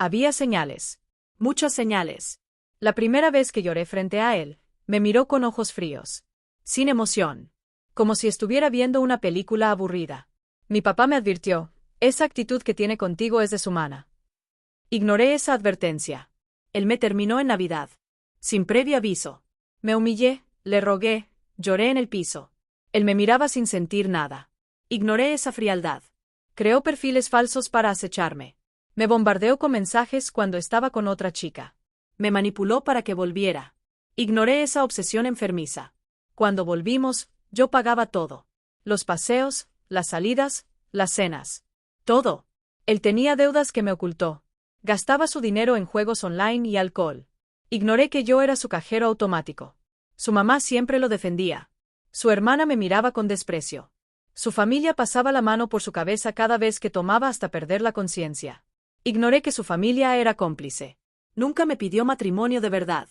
Había señales. Muchas señales. La primera vez que lloré frente a él, me miró con ojos fríos. Sin emoción. Como si estuviera viendo una película aburrida. Mi papá me advirtió, esa actitud que tiene contigo es deshumana. Ignoré esa advertencia. Él me terminó en Navidad. Sin previo aviso. Me humillé, le rogué, lloré en el piso. Él me miraba sin sentir nada. Ignoré esa frialdad. Creó perfiles falsos para acecharme. Me bombardeó con mensajes cuando estaba con otra chica. Me manipuló para que volviera. Ignoré esa obsesión enfermiza. Cuando volvimos, yo pagaba todo. Los paseos, las salidas, las cenas. Todo. Él tenía deudas que me ocultó. Gastaba su dinero en juegos online y alcohol. Ignoré que yo era su cajero automático. Su mamá siempre lo defendía. Su hermana me miraba con desprecio. Su familia pasaba la mano por su cabeza cada vez que tomaba hasta perder la conciencia. Ignoré que su familia era cómplice. Nunca me pidió matrimonio de verdad.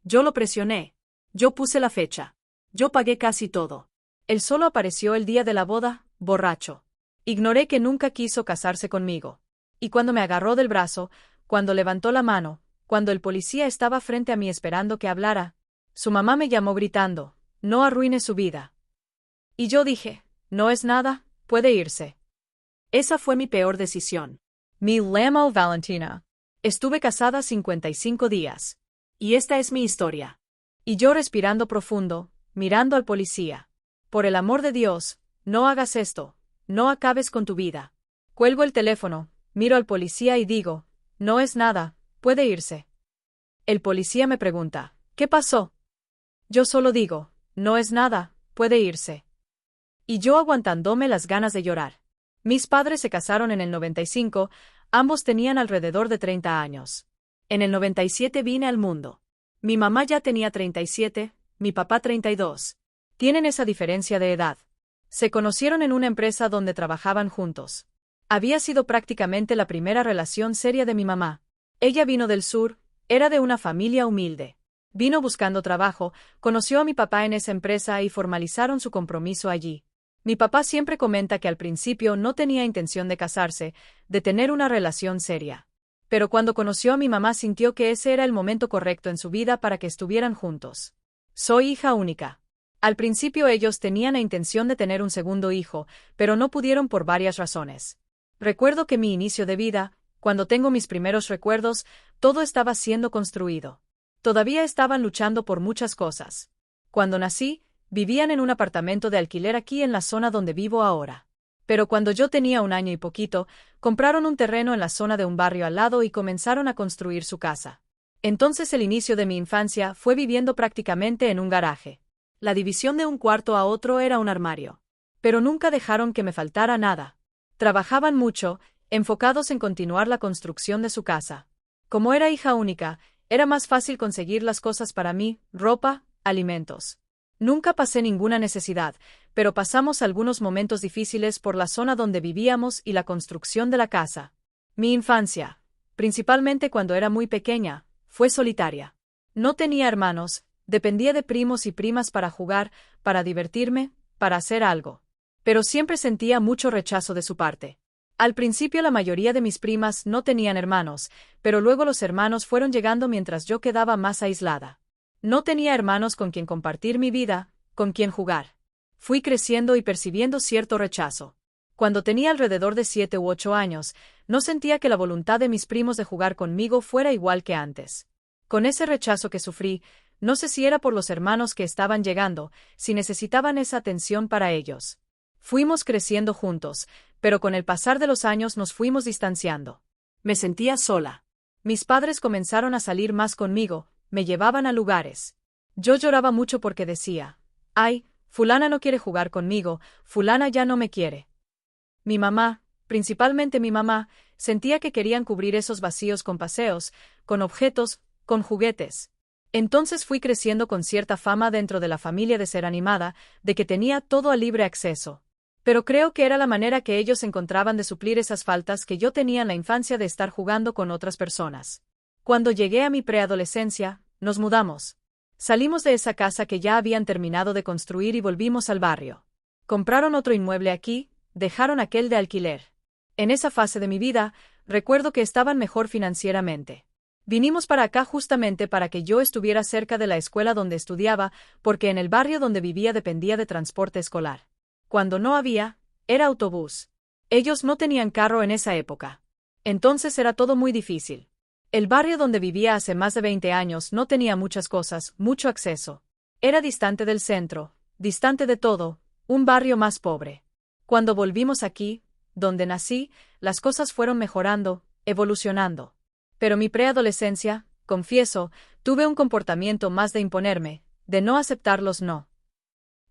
Yo lo presioné. Yo puse la fecha. Yo pagué casi todo. Él solo apareció el día de la boda, borracho. Ignoré que nunca quiso casarse conmigo. Y cuando me agarró del brazo, cuando levantó la mano, cuando el policía estaba frente a mí esperando que hablara, su mamá me llamó gritando, no arruine su vida. Y yo dije, no es nada, puede irse. Esa fue mi peor decisión. Me llamo Valentina. Estuve casada 55 días. Y esta es mi historia. Y yo respirando profundo, mirando al policía. Por el amor de Dios, no hagas esto, no acabes con tu vida. Cuelgo el teléfono, miro al policía y digo, no es nada, puede irse. El policía me pregunta, ¿qué pasó? Yo solo digo, no es nada, puede irse. Y yo aguantándome las ganas de llorar. Mis padres se casaron en el 95, ambos tenían alrededor de 30 años. En el 97 vine al mundo. Mi mamá ya tenía 37, mi papá 32. Tienen esa diferencia de edad. Se conocieron en una empresa donde trabajaban juntos. Había sido prácticamente la primera relación seria de mi mamá. Ella vino del sur, era de una familia humilde. Vino buscando trabajo, conoció a mi papá en esa empresa y formalizaron su compromiso allí. Mi papá siempre comenta que al principio no tenía intención de casarse, de tener una relación seria. Pero cuando conoció a mi mamá sintió que ese era el momento correcto en su vida para que estuvieran juntos. Soy hija única. Al principio ellos tenían la intención de tener un segundo hijo, pero no pudieron por varias razones. Recuerdo que mi inicio de vida, cuando tengo mis primeros recuerdos, todo estaba siendo construido. Todavía estaban luchando por muchas cosas. Cuando nací, vivían en un apartamento de alquiler aquí en la zona donde vivo ahora. Pero cuando yo tenía 1 año y poquito, compraron un terreno en la zona de un barrio al lado y comenzaron a construir su casa. Entonces el inicio de mi infancia fue viviendo prácticamente en un garaje. La división de un cuarto a otro era un armario. Pero nunca dejaron que me faltara nada. Trabajaban mucho, enfocados en continuar la construcción de su casa. Como era hija única, era más fácil conseguir las cosas para mí, ropa, alimentos. Nunca pasé ninguna necesidad, pero pasamos algunos momentos difíciles por la zona donde vivíamos y la construcción de la casa. Mi infancia, principalmente cuando era muy pequeña, fue solitaria. No tenía hermanos, dependía de primos y primas para jugar, para divertirme, para hacer algo. Pero siempre sentía mucho rechazo de su parte. Al principio la mayoría de mis primas no tenían hermanos, pero luego los hermanos fueron llegando mientras yo quedaba más aislada. No tenía hermanos con quien compartir mi vida, con quien jugar. Fui creciendo y percibiendo cierto rechazo. Cuando tenía alrededor de 7 u 8 años, no sentía que la voluntad de mis primos de jugar conmigo fuera igual que antes. Con ese rechazo que sufrí, no sé si era por los hermanos que estaban llegando, si necesitaban esa atención para ellos. Fuimos creciendo juntos, pero con el pasar de los años nos fuimos distanciando. Me sentía sola. Mis padres comenzaron a salir más conmigo, me llevaban a lugares. Yo lloraba mucho porque decía, ay, fulana no quiere jugar conmigo, fulana ya no me quiere. Mi mamá, principalmente mi mamá, sentía que querían cubrir esos vacíos con paseos, con objetos, con juguetes. Entonces fui creciendo con cierta fama dentro de la familia de ser animada, de que tenía todo a libre acceso. Pero creo que era la manera que ellos encontraban de suplir esas faltas que yo tenía en la infancia de estar jugando con otras personas. Cuando llegué a mi preadolescencia, nos mudamos. Salimos de esa casa que ya habían terminado de construir y volvimos al barrio. Compraron otro inmueble aquí, dejaron aquel de alquiler. En esa fase de mi vida, Recuerdo que estaban mejor financieramente. Vinimos para acá justamente para que yo estuviera cerca de la escuela donde estudiaba, porque en el barrio donde vivía dependía de transporte escolar. Cuando no había, era autobús. Ellos no tenían carro en esa época. Entonces era todo muy difícil. El barrio donde vivía hace más de 20 años no tenía muchas cosas, mucho acceso. Era distante del centro, distante de todo, un barrio más pobre. Cuando volvimos aquí, donde nací, las cosas fueron mejorando, evolucionando. Pero mi preadolescencia, confieso, tuve un comportamiento más de imponerme, de no aceptar los no.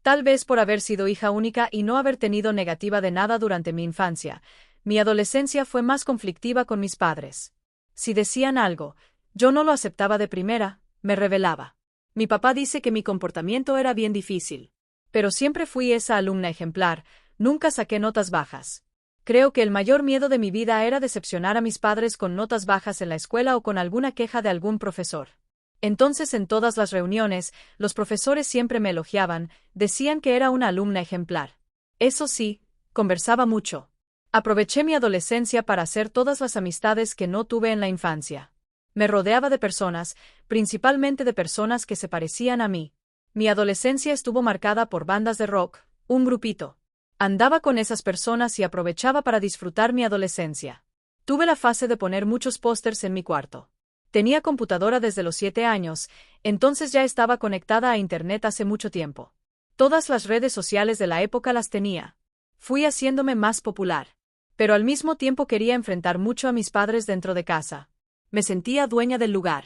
Tal vez por haber sido hija única y no haber tenido negativa de nada durante mi infancia, mi adolescencia fue más conflictiva con mis padres. Si decían algo, yo no lo aceptaba de primera, me rebelaba. Mi papá dice que mi comportamiento era bien difícil. Pero siempre fui esa alumna ejemplar, nunca saqué notas bajas. Creo que el mayor miedo de mi vida era decepcionar a mis padres con notas bajas en la escuela o con alguna queja de algún profesor. Entonces en todas las reuniones, los profesores siempre me elogiaban, decían que era una alumna ejemplar. Eso sí, conversaba mucho. Aproveché mi adolescencia para hacer todas las amistades que no tuve en la infancia. Me rodeaba de personas, principalmente de personas que se parecían a mí. Mi adolescencia estuvo marcada por bandas de rock, un grupito. Andaba con esas personas y aprovechaba para disfrutar mi adolescencia. Tuve la fase de poner muchos pósters en mi cuarto. Tenía computadora desde los 7 años, entonces ya estaba conectada a Internet hace mucho tiempo. Todas las redes sociales de la época las tenía. Fui haciéndome más popular. Pero al mismo tiempo quería enfrentar mucho a mis padres dentro de casa. Me sentía dueña del lugar.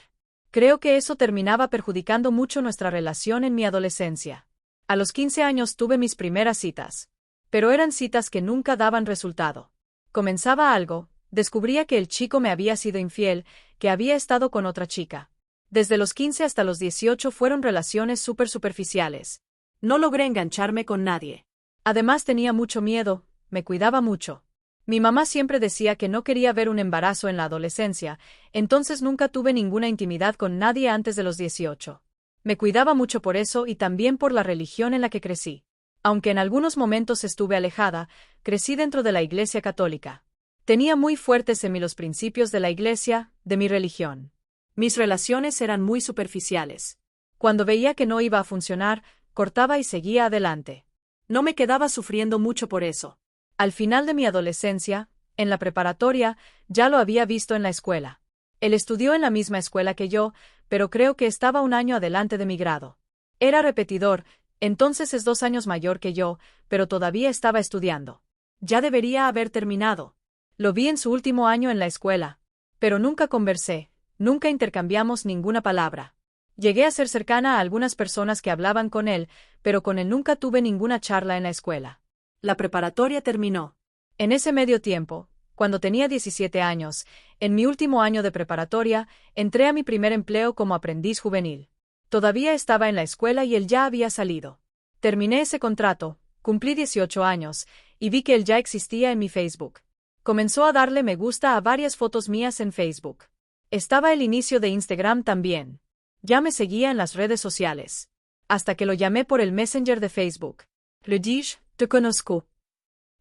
Creo que eso terminaba perjudicando mucho nuestra relación en mi adolescencia. A los 15 años tuve mis primeras citas. Pero eran citas que nunca daban resultado. Comenzaba algo, descubría que el chico me había sido infiel, que había estado con otra chica. Desde los 15 hasta los 18 fueron relaciones súper superficiales. No logré engancharme con nadie. Además tenía mucho miedo, me cuidaba mucho. Mi mamá siempre decía que no quería ver un embarazo en la adolescencia, entonces nunca tuve ninguna intimidad con nadie antes de los 18. Me cuidaba mucho por eso y también por la religión en la que crecí. Aunque en algunos momentos estuve alejada, crecí dentro de la Iglesia Católica. Tenía muy fuertes en mí los principios de la Iglesia, de mi religión. Mis relaciones eran muy superficiales. Cuando veía que no iba a funcionar, cortaba y seguía adelante. No me quedaba sufriendo mucho por eso. Al final de mi adolescencia, en la preparatoria, ya lo había visto en la escuela. Él estudió en la misma escuela que yo, pero creo que estaba un año adelante de mi grado. Era repetidor, entonces es 2 años mayor que yo, pero todavía estaba estudiando. Ya debería haber terminado. Lo vi en su último año en la escuela. Pero nunca conversé, nunca intercambiamos ninguna palabra. Llegué a ser cercana a algunas personas que hablaban con él, pero con él nunca tuve ninguna charla en la escuela. La preparatoria terminó. En ese medio tiempo, cuando tenía 17 años, en mi último año de preparatoria, entré a mi primer empleo como aprendiz juvenil. Todavía estaba en la escuela y él ya había salido. Terminé ese contrato, cumplí 18 años, y vi que él ya existía en mi Facebook. Comenzó a darle me gusta a varias fotos mías en Facebook. Estaba el inicio de Instagram también. Ya me seguía en las redes sociales. Hasta que lo llamé por el Messenger de Facebook. Le dije, te conozco.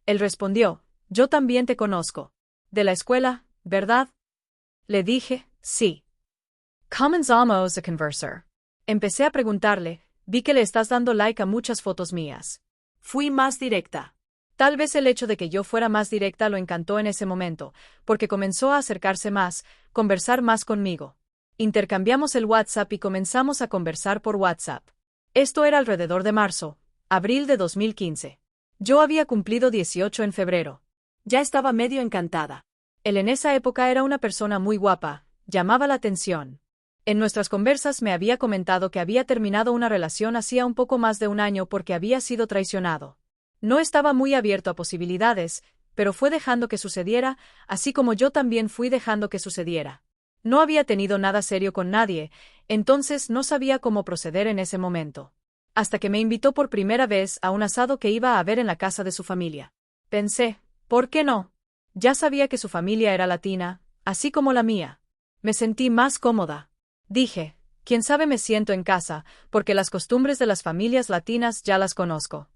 Él respondió, yo también te conozco. De la escuela, ¿verdad? Le dije, sí. Comenzamos a conversar. Empecé a preguntarle, vi que le estás dando like a muchas fotos mías. Fui más directa. Tal vez el hecho de que yo fuera más directa lo encantó en ese momento, porque comenzó a acercarse más, conversar más conmigo. Intercambiamos el WhatsApp y comenzamos a conversar por WhatsApp. Esto era alrededor de marzo, abril de 2015. Yo había cumplido 18 en febrero. Ya estaba medio encantada. Él en esa época era una persona muy guapa, llamaba la atención. En nuestras conversas me había comentado que había terminado una relación hacía un poco más de un año porque había sido traicionado. No estaba muy abierto a posibilidades, pero fue dejando que sucediera, así como yo también fui dejando que sucediera. No había tenido nada serio con nadie, entonces no sabía cómo proceder en ese momento. Hasta que me invitó por primera vez a un asado que iba a haber en la casa de su familia. Pensé, ¿por qué no? Ya sabía que su familia era latina, así como la mía. Me sentí más cómoda. Dije, quién sabe me siento en casa, porque las costumbres de las familias latinas ya las conozco.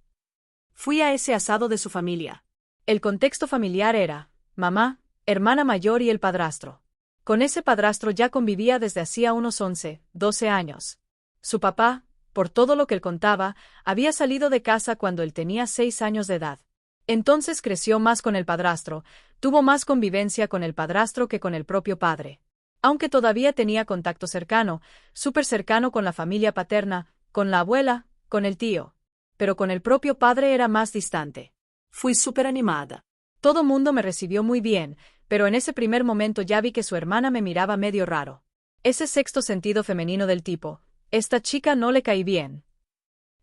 Fui a ese asado de su familia. El contexto familiar era, mamá, hermana mayor y el padrastro. Con ese padrastro ya convivía desde hacía unos 11, 12 años. Su papá, por todo lo que él contaba, había salido de casa cuando él tenía 6 años de edad. Entonces creció más con el padrastro, tuvo más convivencia con el padrastro que con el propio padre. Aunque todavía tenía contacto cercano, súper cercano con la familia paterna, con la abuela, con el tío. Pero con el propio padre era más distante. Fui súper animada. Todo mundo me recibió muy bien, pero en ese primer momento ya vi que su hermana me miraba medio raro. Ese sexto sentido femenino del tipo, esta chica no le caí bien.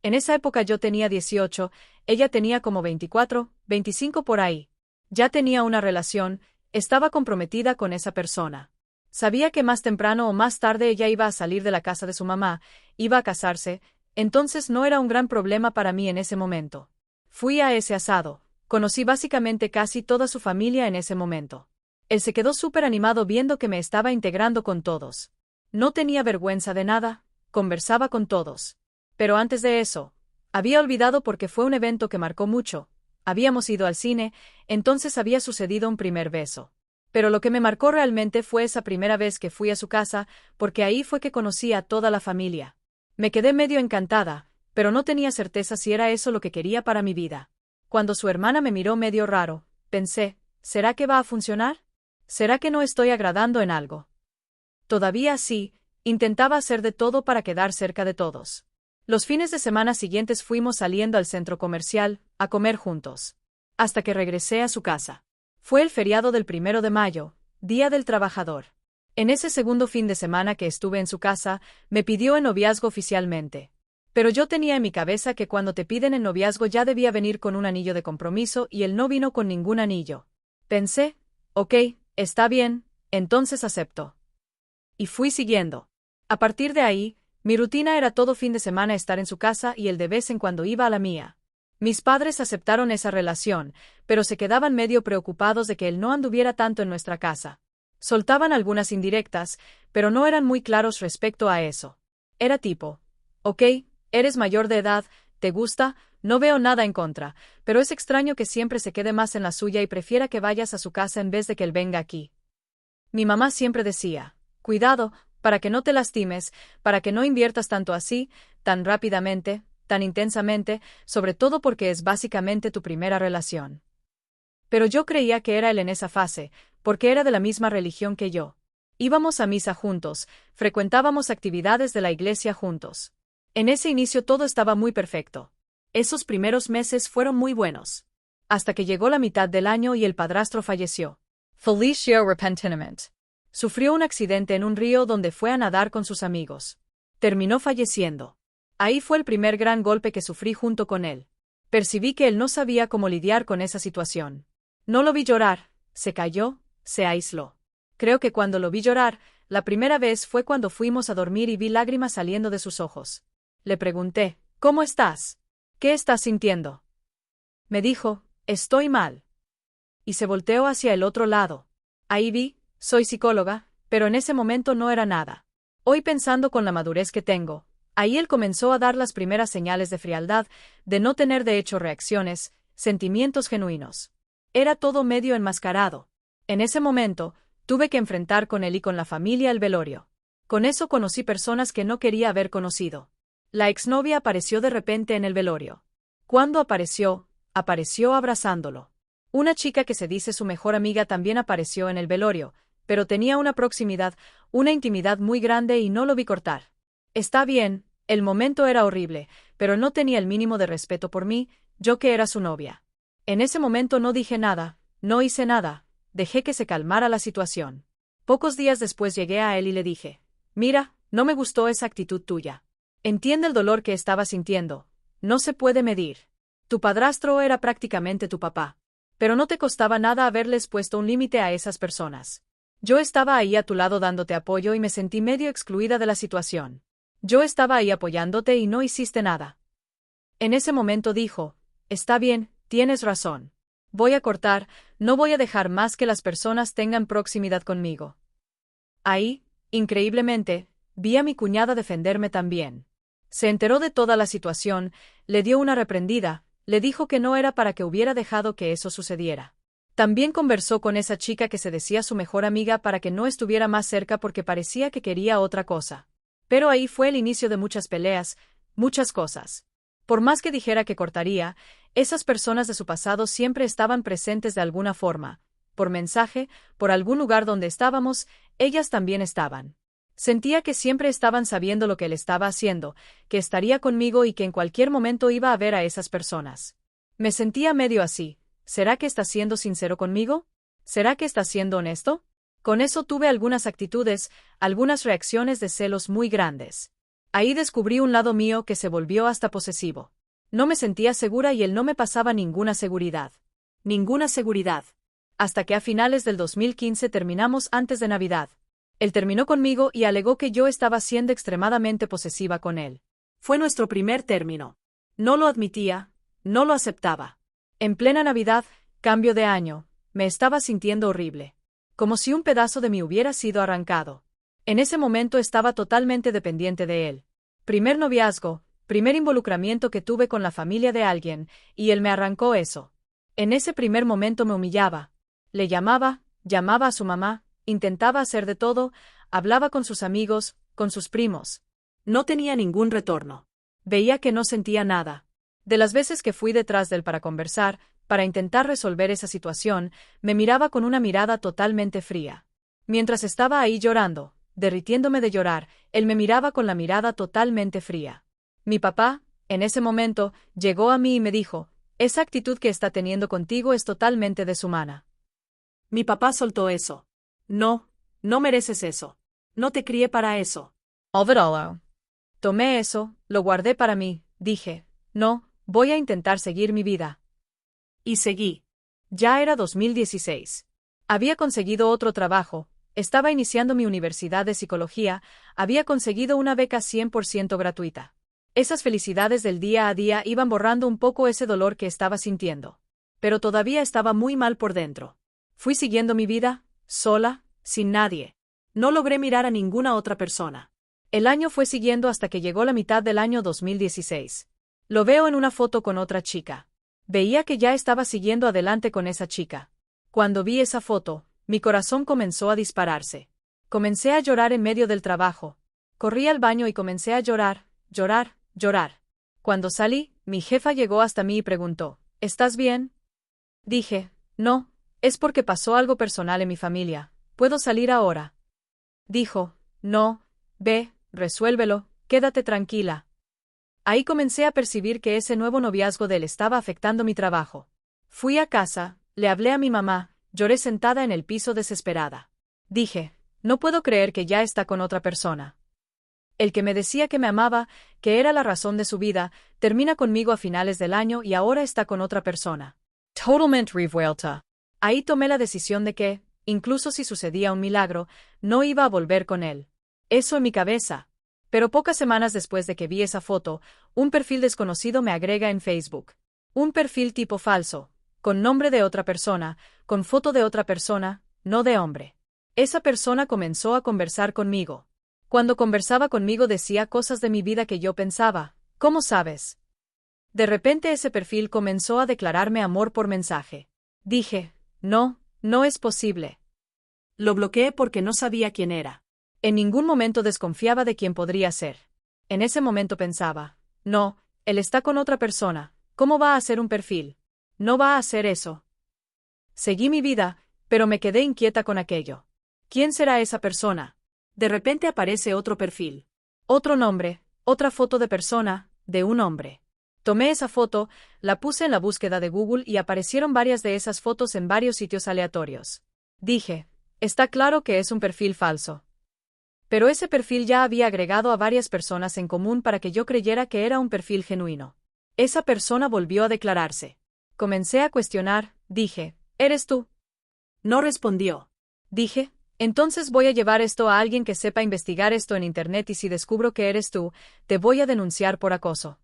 En esa época yo tenía 18, ella tenía como 24, 25 por ahí. Ya tenía una relación, estaba comprometida con esa persona. Sabía que más temprano o más tarde ella iba a salir de la casa de su mamá, iba a casarse, entonces no era un gran problema para mí en ese momento. Fui a ese asado, conocí básicamente casi toda su familia en ese momento. Él se quedó súper animado viendo que me estaba integrando con todos. No tenía vergüenza de nada, conversaba con todos. Pero antes de eso, había olvidado porque fue un evento que marcó mucho. Habíamos ido al cine, entonces había sucedido un primer beso. Pero lo que me marcó realmente fue esa primera vez que fui a su casa, porque ahí fue que conocí a toda la familia. Me quedé medio encantada, pero no tenía certeza si era eso lo que quería para mi vida. Cuando su hermana me miró medio raro, pensé, ¿será que va a funcionar? ¿Será que no estoy agradando en algo? Todavía sí, intentaba hacer de todo para quedar cerca de todos. Los fines de semana siguientes fuimos saliendo al centro comercial, a comer juntos. Hasta que regresé a su casa. Fue el feriado del 1 de mayo, Día del Trabajador. En ese segundo fin de semana que estuve en su casa, me pidió en noviazgo oficialmente. Pero yo tenía en mi cabeza que cuando te piden en noviazgo ya debía venir con un anillo de compromiso y él no vino con ningún anillo. Pensé, ok, está bien, entonces acepto. Y fui siguiendo. A partir de ahí, mi rutina era todo fin de semana estar en su casa y él de vez en cuando iba a la mía. Mis padres aceptaron esa relación, pero se quedaban medio preocupados de que él no anduviera tanto en nuestra casa. Soltaban algunas indirectas, pero no eran muy claros respecto a eso. Era tipo, ok, eres mayor de edad, ¿te gusta? No veo nada en contra, pero es extraño que siempre se quede más en la suya y prefiera que vayas a su casa en vez de que él venga aquí. Mi mamá siempre decía, cuidado, para que no te lastimes, para que no inviertas tanto así, tan rápidamente, tan intensamente, sobre todo porque es básicamente tu primera relación. Pero yo creía que era él en esa fase, porque era de la misma religión que yo. Íbamos a misa juntos, frecuentábamos actividades de la iglesia juntos. En ese inicio todo estaba muy perfecto. Esos primeros meses fueron muy buenos. Hasta que llegó la mitad del año y el padrastro falleció. Falleció repentinamente. Sufrió un accidente en un río donde fue a nadar con sus amigos. Terminó falleciendo. Ahí fue el primer gran golpe que sufrí junto con él. Percibí que él no sabía cómo lidiar con esa situación. No lo vi llorar, se cayó, se aisló. Creo que cuando lo vi llorar, la primera vez fue cuando fuimos a dormir y vi lágrimas saliendo de sus ojos. Le pregunté, ¿cómo estás? ¿Qué estás sintiendo? Me dijo, estoy mal. Y se volteó hacia el otro lado. Ahí vi, soy psicóloga, pero en ese momento no era nada. Hoy pensando con la madurez que tengo, ahí él comenzó a dar las primeras señales de frialdad, de no tener de hecho reacciones, sentimientos genuinos. Era todo medio enmascarado. En ese momento, tuve que enfrentar con él y con la familia el velorio. Con eso conocí personas que no quería haber conocido. La exnovia apareció de repente en el velorio. Cuando apareció abrazándolo. Una chica que se dice su mejor amiga también apareció en el velorio, pero tenía una proximidad, una intimidad muy grande y no lo vi cortar. Está bien, el momento era horrible, pero no tenía el mínimo de respeto por mí, yo que era su novia. En ese momento no dije nada, no hice nada, dejé que se calmara la situación. Pocos días después llegué a él y le dije, mira, no me gustó esa actitud tuya. Entiende el dolor que estaba sintiendo, no se puede medir. Tu padrastro era prácticamente tu papá. Pero no te costaba nada haberles puesto un límite a esas personas. Yo estaba ahí a tu lado dándote apoyo y me sentí medio excluida de la situación. Yo estaba ahí apoyándote y no hiciste nada. En ese momento dijo, está bien, tienes razón. Voy a cortar, no voy a dejar más que las personas tengan proximidad conmigo. Ahí, increíblemente, vi a mi cuñada defenderme también. Se enteró de toda la situación, le dio una reprendida, le dijo que no era para que hubiera dejado que eso sucediera. También conversó con esa chica que se decía su mejor amiga para que no estuviera más cerca porque parecía que quería otra cosa. Pero ahí fue el inicio de muchas peleas, muchas cosas. Por más que dijera que cortaría, esas personas de su pasado siempre estaban presentes de alguna forma. Por mensaje, por algún lugar donde estábamos, ellas también estaban. Sentía que siempre estaban sabiendo lo que él estaba haciendo, que estaría conmigo y que en cualquier momento iba a ver a esas personas. Me sentía medio así. ¿Será que está siendo sincero conmigo? ¿Será que está siendo honesto? Con eso tuve algunas actitudes, algunas reacciones de celos muy grandes. Ahí descubrí un lado mío que se volvió hasta posesivo. No me sentía segura y él no me pasaba ninguna seguridad. Ninguna seguridad. Hasta que a finales del 2015 terminamos antes de Navidad. Él terminó conmigo y alegó que yo estaba siendo extremadamente posesiva con él. Fue nuestro primer término. No lo admitía, no lo aceptaba. En plena Navidad, cambio de año, me estaba sintiendo horrible. Como si un pedazo de mí hubiera sido arrancado. En ese momento estaba totalmente dependiente de él. Primer noviazgo, primer involucramiento que tuve con la familia de alguien, y él me arrancó eso. En ese primer momento me humillaba. Le llamaba a su mamá, intentaba hacer de todo, hablaba con sus amigos, con sus primos. No tenía ningún retorno. Veía que no sentía nada. De las veces que fui detrás de él para conversar, para intentar resolver esa situación, me miraba con una mirada totalmente fría. Mientras estaba ahí llorando, derritiéndome de llorar, él me miraba con la mirada totalmente fría. Mi papá, en ese momento, llegó a mí y me dijo, esa actitud que está teniendo contigo es totalmente deshumana. Mi papá soltó eso. No, no mereces eso. No te crié para eso. Overall. Tomé eso, lo guardé para mí, dije, no, voy a intentar seguir mi vida. Y seguí. Ya era 2016. Había conseguido otro trabajo, estaba iniciando mi universidad de psicología, había conseguido una beca 100% gratuita. Esas felicidades del día a día iban borrando un poco ese dolor que estaba sintiendo. Pero todavía estaba muy mal por dentro. Fui siguiendo mi vida, sola, sin nadie. No logré mirar a ninguna otra persona. El año fue siguiendo hasta que llegó la mitad del año 2016. Lo veo en una foto con otra chica. Veía que ya estaba siguiendo adelante con esa chica. Cuando vi esa foto, mi corazón comenzó a dispararse. Comencé a llorar en medio del trabajo. Corrí al baño y comencé a llorar, llorar, llorar. Cuando salí, mi jefa llegó hasta mí y preguntó, ¿estás bien? Dije, no, es porque pasó algo personal en mi familia. ¿Puedo salir ahora? Dijo, no, ve, resuélvelo, quédate tranquila. Ahí comencé a percibir que ese nuevo noviazgo de él estaba afectando mi trabajo. Fui a casa, le hablé a mi mamá, lloré sentada en el piso desesperada. Dije, no puedo creer que ya está con otra persona. El que me decía que me amaba, que era la razón de su vida, termina conmigo a finales del año y ahora está con otra persona. Totalmente revuelta. Ahí tomé la decisión de que, incluso si sucedía un milagro, no iba a volver con él. Eso en mi cabeza. Pero pocas semanas después de que vi esa foto, un perfil desconocido me agrega en Facebook. Un perfil tipo falso, con nombre de otra persona, con foto de otra persona, no de hombre. Esa persona comenzó a conversar conmigo. Cuando conversaba conmigo decía cosas de mi vida que yo pensaba, ¿cómo sabes? De repente ese perfil comenzó a declararme amor por mensaje. Dije, no, no es posible. Lo bloqueé porque no sabía quién era. En ningún momento desconfiaba de quién podría ser. En ese momento pensaba, no, él está con otra persona, ¿cómo va a hacer un perfil? No va a hacer eso. Seguí mi vida, pero me quedé inquieta con aquello. ¿Quién será esa persona? De repente aparece otro perfil. Otro nombre, otra foto de persona, de un hombre. Tomé esa foto, la puse en la búsqueda de Google y aparecieron varias de esas fotos en varios sitios aleatorios. Dije, está claro que es un perfil falso. Pero ese perfil ya había agregado a varias personas en común para que yo creyera que era un perfil genuino. Esa persona volvió a declararse. Comencé a cuestionar, dije, ¿eres tú? No respondió. Dije, entonces voy a llevar esto a alguien que sepa investigar esto en internet y si descubro que eres tú, te voy a denunciar por acoso.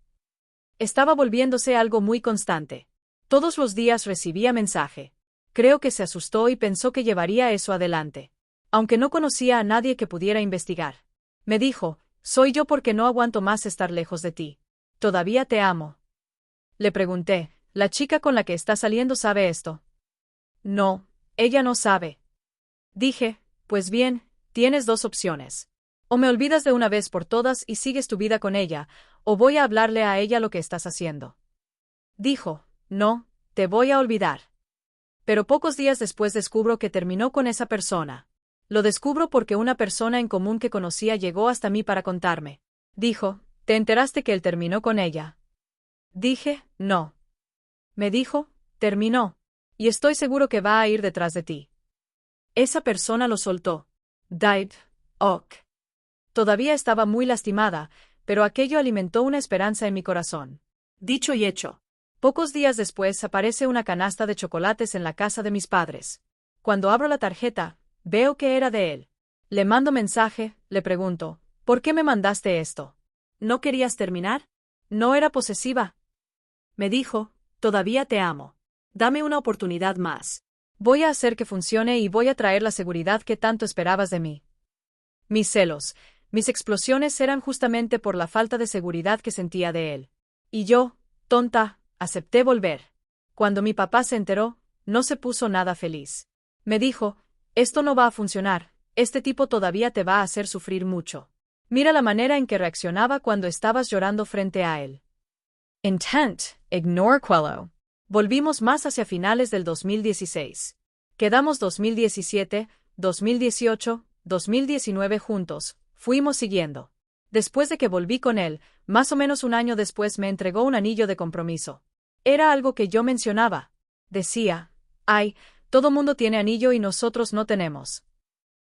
Estaba volviéndose algo muy constante. Todos los días recibía mensaje. Creo que se asustó y pensó que llevaría eso adelante. Aunque no conocía a nadie que pudiera investigar. Me dijo, soy yo porque no aguanto más estar lejos de ti. ¿Todavía te amo? Le pregunté, ¿la chica con la que está saliendo sabe esto? No, ella no sabe. Dije, pues bien, tienes dos opciones. O me olvidas de una vez por todas y sigues tu vida con ella, o voy a hablarle a ella lo que estás haciendo. Dijo, no, te voy a olvidar. Pero pocos días después descubro que terminó con esa persona. Lo descubro porque una persona en común que conocía llegó hasta mí para contarme. Dijo, ¿te enteraste que él terminó con ella? Dije, no. Me dijo, terminó. Y estoy seguro que va a ir detrás de ti. Esa persona lo soltó. Died. Ok. Todavía estaba muy lastimada, pero aquello alimentó una esperanza en mi corazón. Dicho y hecho. Pocos días después aparece una canasta de chocolates en la casa de mis padres. Cuando abro la tarjeta, veo que era de él. Le mando mensaje, le pregunto, ¿por qué me mandaste esto? ¿No querías terminar? No era posesiva. Me dijo, todavía te amo. Dame una oportunidad más. Voy a hacer que funcione y voy a traer la seguridad que tanto esperabas de mí. Mis celos, mis explosiones eran justamente por la falta de seguridad que sentía de él. Y yo, tonta, acepté volver. Cuando mi papá se enteró, no se puso nada feliz. Me dijo, esto no va a funcionar, este tipo todavía te va a hacer sufrir mucho. Mira la manera en que reaccionaba cuando estabas llorando frente a él. Intent, ignore quello. Volvimos más hacia finales del 2016. Quedamos 2017, 2018, 2019 juntos, fuimos siguiendo. Después de que volví con él, más o menos un año después me entregó un anillo de compromiso. Era algo que yo mencionaba. Decía, ay, todo mundo tiene anillo y nosotros no tenemos.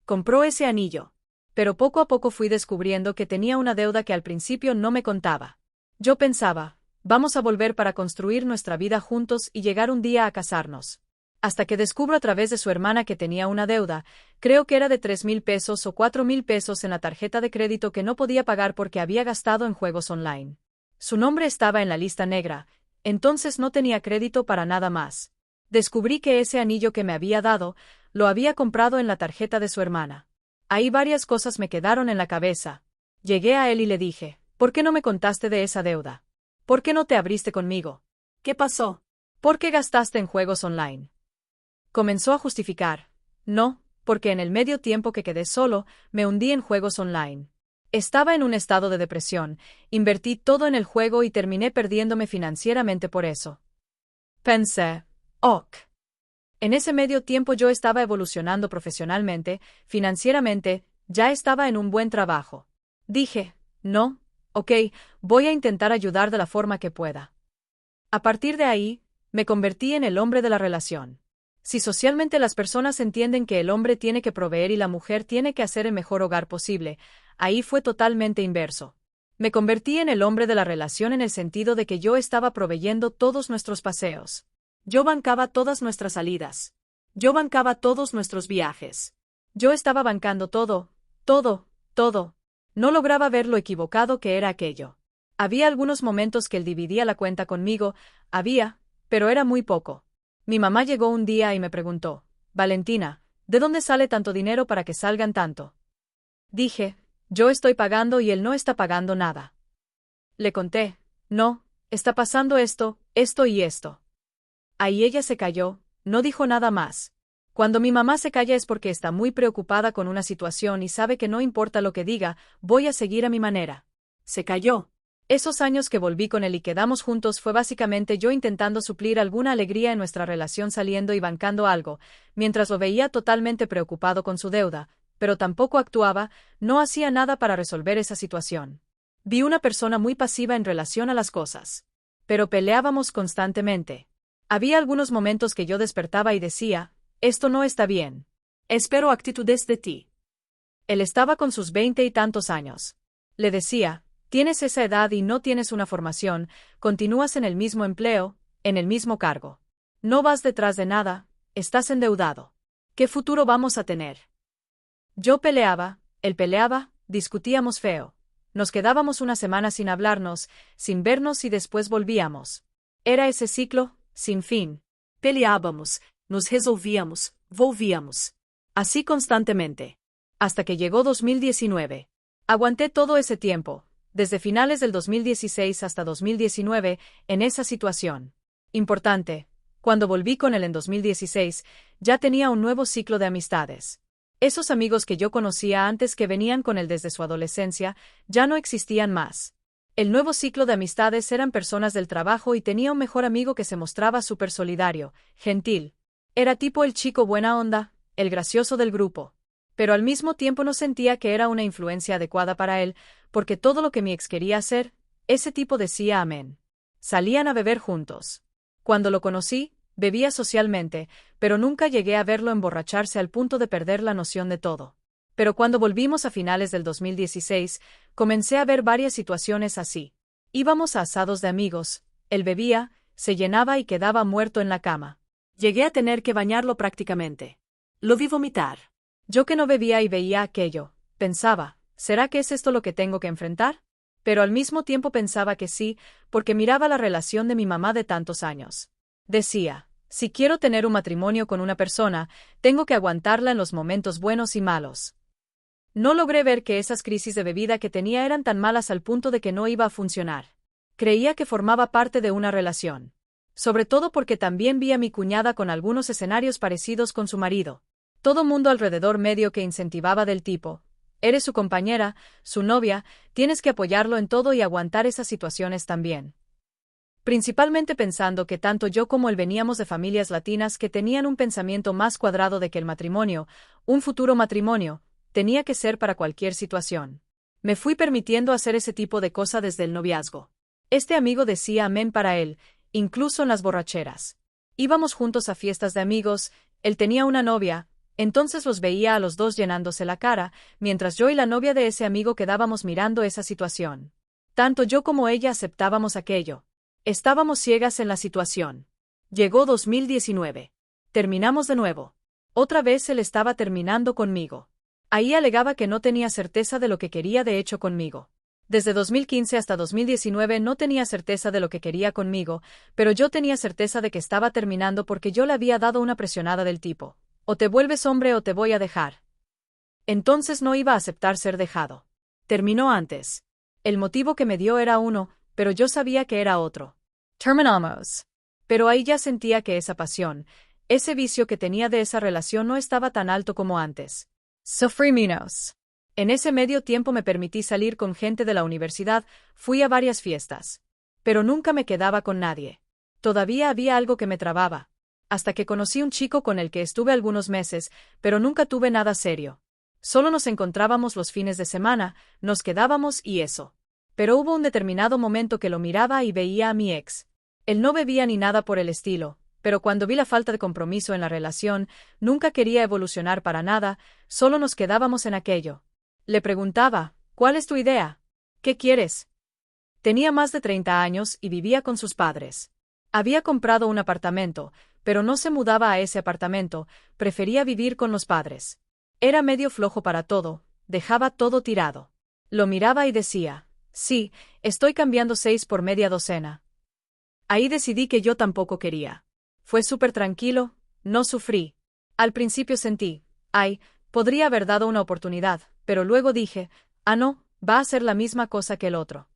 Compró ese anillo. Pero poco a poco fui descubriendo que tenía una deuda que al principio no me contaba. Yo pensaba, vamos a volver para construir nuestra vida juntos y llegar un día a casarnos. Hasta que descubro a través de su hermana que tenía una deuda, creo que era de 3,000 pesos o 4,000 pesos en la tarjeta de crédito que no podía pagar porque había gastado en juegos online. Su nombre estaba en la lista negra, entonces no tenía crédito para nada más. Descubrí que ese anillo que me había dado, lo había comprado en la tarjeta de su hermana. Ahí varias cosas me quedaron en la cabeza. Llegué a él y le dije, ¿por qué no me contaste de esa deuda? ¿Por qué no te abriste conmigo? ¿Qué pasó? ¿Por qué gastaste en juegos online? Comenzó a justificar. No, porque en el medio tiempo que quedé solo, me hundí en juegos online. Estaba en un estado de depresión, invertí todo en el juego y terminé perdiéndome financieramente por eso. Pensé, ok. En ese medio tiempo yo estaba evolucionando profesionalmente, financieramente, ya estaba en un buen trabajo. Dije, no, ok, voy a intentar ayudar de la forma que pueda. A partir de ahí, me convertí en el hombre de la relación. Si socialmente las personas entienden que el hombre tiene que proveer y la mujer tiene que hacer el mejor hogar posible, ahí fue totalmente inverso. Me convertí en el hombre de la relación en el sentido de que yo estaba proveyendo todos nuestros paseos. Yo bancaba todas nuestras salidas. Yo bancaba todos nuestros viajes. Yo estaba bancando todo, todo, todo. No lograba ver lo equivocado que era aquello. Había algunos momentos que él dividía la cuenta conmigo, pero era muy poco. Mi mamá llegó un día y me preguntó, Valentina, ¿de dónde sale tanto dinero para que salgan tanto? Dije, yo estoy pagando y él no está pagando nada. Le conté, no, está pasando esto, esto y esto. Ahí ella se calló, no dijo nada más. Cuando mi mamá se calla es porque está muy preocupada con una situación y sabe que no importa lo que diga, voy a seguir a mi manera. Se calló. Esos años que volví con él y quedamos juntos fue básicamente yo intentando suplir alguna alegría en nuestra relación saliendo y bancando algo, mientras lo veía totalmente preocupado con su deuda, pero tampoco actuaba, no hacía nada para resolver esa situación. Vi una persona muy pasiva en relación a las cosas. Pero peleábamos constantemente. Había algunos momentos que yo despertaba y decía, esto no está bien. Espero actitudes de ti. Él estaba con sus 20 y tantos años. Le decía, tienes esa edad y no tienes una formación, continúas en el mismo empleo, en el mismo cargo. No vas detrás de nada, estás endeudado. ¿Qué futuro vamos a tener? Yo peleaba, él peleaba, discutíamos feo. Nos quedábamos una semana sin hablarnos, sin vernos y después volvíamos. Era ese ciclo, sin fin. Peleábamos, nos resolvíamos, volvíamos. Así constantemente. Hasta que llegó 2019. Aguanté todo ese tiempo, desde finales del 2016 hasta 2019, en esa situación. Importante, Cuando volví con él en 2016, ya tenía un nuevo ciclo de amistades. Esos amigos que yo conocía antes que venían con él desde su adolescencia, ya no existían más. El nuevo ciclo de amistades eran personas del trabajo y tenía un mejor amigo que se mostraba súper solidario, gentil. Era tipo el chico buena onda, el gracioso del grupo. Pero al mismo tiempo no sentía que era una influencia adecuada para él, porque todo lo que mi ex quería hacer, ese tipo decía amén. Salían a beber juntos. Cuando lo conocí, bebía socialmente, pero nunca llegué a verlo emborracharse al punto de perder la noción de todo. Pero cuando volvimos a finales del 2016, comencé a ver varias situaciones así. Íbamos a asados de amigos, él bebía, se llenaba y quedaba muerto en la cama. Llegué a tener que bañarlo prácticamente. Lo vi vomitar. Yo que no bebía y veía aquello, pensaba, ¿será que es esto lo que tengo que enfrentar? Pero al mismo tiempo pensaba que sí, porque miraba la relación de mi mamá de tantos años. Decía, si quiero tener un matrimonio con una persona, tengo que aguantarla en los momentos buenos y malos. No logré ver que esas crisis de bebida que tenía eran tan malas al punto de que no iba a funcionar. Creía que formaba parte de una relación. Sobre todo porque también vi a mi cuñada con algunos escenarios parecidos con su marido. Todo mundo alrededor medio que incentivaba del tipo, eres su compañera, su novia, tienes que apoyarlo en todo y aguantar esas situaciones también. Principalmente pensando que tanto yo como él veníamos de familias latinas que tenían un pensamiento más cuadrado de que el matrimonio, un futuro matrimonio, tenía que ser para cualquier situación. Me fui permitiendo hacer ese tipo de cosa desde el noviazgo. Este amigo decía amén para él, incluso en las borracheras. Íbamos juntos a fiestas de amigos, él tenía una novia, entonces los veía a los dos llenándose la cara, mientras yo y la novia de ese amigo quedábamos mirando esa situación. Tanto yo como ella aceptábamos aquello. Estábamos ciegas en la situación. Llegó 2019. Terminamos de nuevo. Otra vez él estaba terminando conmigo. Ahí alegaba que no tenía certeza de lo que quería de hecho conmigo. Desde 2015 hasta 2019 no tenía certeza de lo que quería conmigo, pero yo tenía certeza de que estaba terminando porque yo le había dado una presionada del tipo, o te vuelves hombre o te voy a dejar. Entonces no iba a aceptar ser dejado. Terminó antes. El motivo que me dio era uno, pero yo sabía que era otro. Terminamos. Pero ahí ya sentía que esa pasión, ese vicio que tenía de esa relación no estaba tan alto como antes. Sufrí menos. En ese medio tiempo me permití salir con gente de la universidad, fui a varias fiestas. Pero nunca me quedaba con nadie. Todavía había algo que me trababa. Hasta que conocí un chico con el que estuve algunos meses, pero nunca tuve nada serio. Solo nos encontrábamos los fines de semana, nos quedábamos y eso. Pero hubo un determinado momento que lo miraba y veía a mi ex. Él no bebía ni nada por el estilo, pero cuando vi la falta de compromiso en la relación, nunca quería evolucionar para nada, solo nos quedábamos en aquello. Le preguntaba, ¿cuál es tu idea? ¿Qué quieres? Tenía más de 30 años y vivía con sus padres. Había comprado un apartamento, pero no se mudaba a ese apartamento, prefería vivir con los padres. Era medio flojo para todo, dejaba todo tirado. Lo miraba y decía, sí, estoy cambiando 6 por media docena. Ahí decidí que yo tampoco quería. Fue súper tranquilo, no sufrí. Al principio sentí, ay, podría haber dado una oportunidad, pero luego dije, no, va a ser la misma cosa que el otro.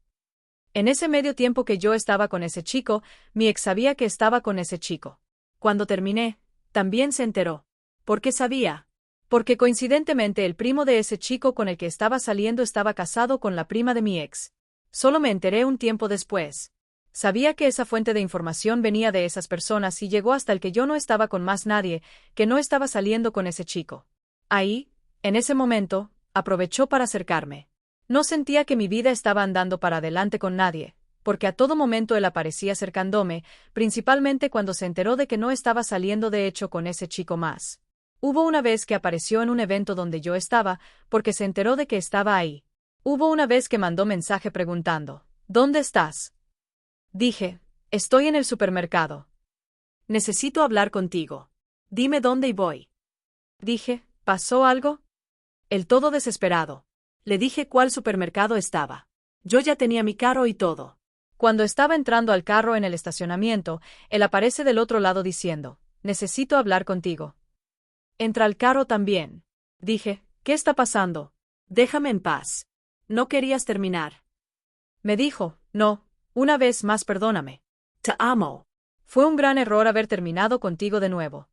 En ese medio tiempo que yo estaba con ese chico, mi ex sabía que estaba con ese chico. Cuando terminé, también se enteró. ¿Por qué sabía? Porque coincidentemente el primo de ese chico con el que estaba saliendo estaba casado con la prima de mi ex. Solo me enteré un tiempo después. Sabía que esa fuente de información venía de esas personas y llegó hasta el que yo no estaba con más nadie, que no estaba saliendo con ese chico. Ahí, en ese momento, aprovechó para acercarme. No sentía que mi vida estaba andando para adelante con nadie, porque a todo momento él aparecía acercándome, principalmente cuando se enteró de que no estaba saliendo de hecho con ese chico más. Hubo una vez que apareció en un evento donde yo estaba, porque se enteró de que estaba ahí. Hubo una vez que mandó mensaje preguntando, ¿dónde estás? Dije, estoy en el supermercado. Necesito hablar contigo. Dime dónde y voy. Dije, ¿pasó algo? El todo desesperado. Le dije cuál supermercado estaba. Yo ya tenía mi carro y todo. Cuando estaba entrando al carro en el estacionamiento, él aparece del otro lado diciendo, necesito hablar contigo. Entra al carro también. Dije, ¿qué está pasando? Déjame en paz. ¿No querías terminar? Me dijo, no, una vez más perdóname. Te amo. Fue un gran error haber terminado contigo de nuevo.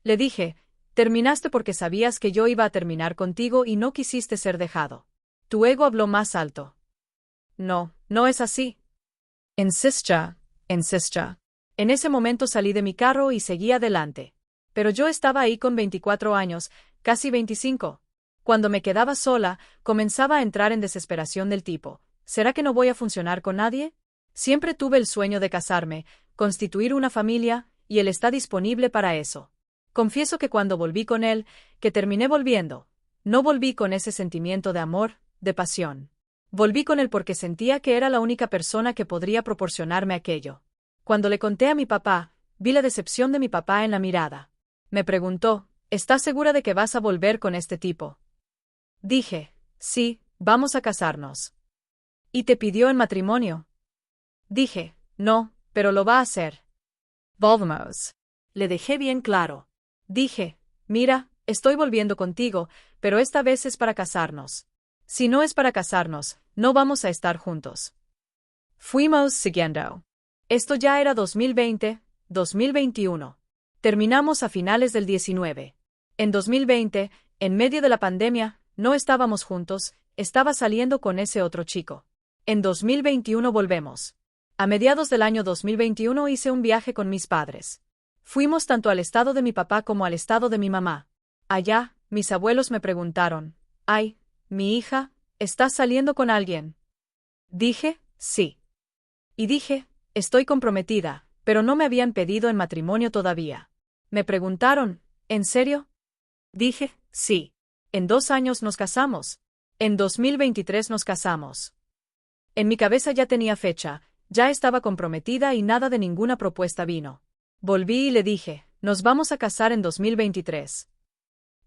Le dije, terminaste porque sabías que yo iba a terminar contigo y no quisiste ser dejado. Tu ego habló más alto. No, no es así. Insista. En ese momento salí de mi carro y seguí adelante. Pero yo estaba ahí con 24 años, casi 25. Cuando me quedaba sola, comenzaba a entrar en desesperación del tipo, ¿será que no voy a funcionar con nadie? Siempre tuve el sueño de casarme, constituir una familia, y él está disponible para eso. Confieso que cuando volví con él, que terminé volviendo, no volví con ese sentimiento de amor, de pasión. Volví con él porque sentía que era la única persona que podría proporcionarme aquello. Cuando le conté a mi papá, vi la decepción de mi papá en la mirada. Me preguntó, ¿estás segura de que vas a volver con este tipo? Dije, sí, vamos a casarnos. ¿Y te pidió en matrimonio? Dije, no, pero lo va a hacer. Volvemos. Le dejé bien claro. Dije, mira, estoy volviendo contigo, pero esta vez es para casarnos. Si no es para casarnos, no vamos a estar juntos. Fuimos siguiendo. Esto ya era 2020, 2021. Terminamos a finales del 19. En 2020, en medio de la pandemia, no estábamos juntos, estaba saliendo con ese otro chico. En 2021 volvemos. A mediados del año 2021 hice un viaje con mis padres. Fuimos tanto al estado de mi papá como al estado de mi mamá. Allá, mis abuelos me preguntaron, «Ay, mi hija, ¿estás saliendo con alguien?» Dije, sí. Y dije, estoy comprometida, pero no me habían pedido en matrimonio todavía. Me preguntaron, ¿en serio? Dije, sí. En 2 años nos casamos. En 2023 nos casamos. En mi cabeza ya tenía fecha, ya estaba comprometida y nada de ninguna propuesta vino. Volví y le dije, nos vamos a casar en 2023.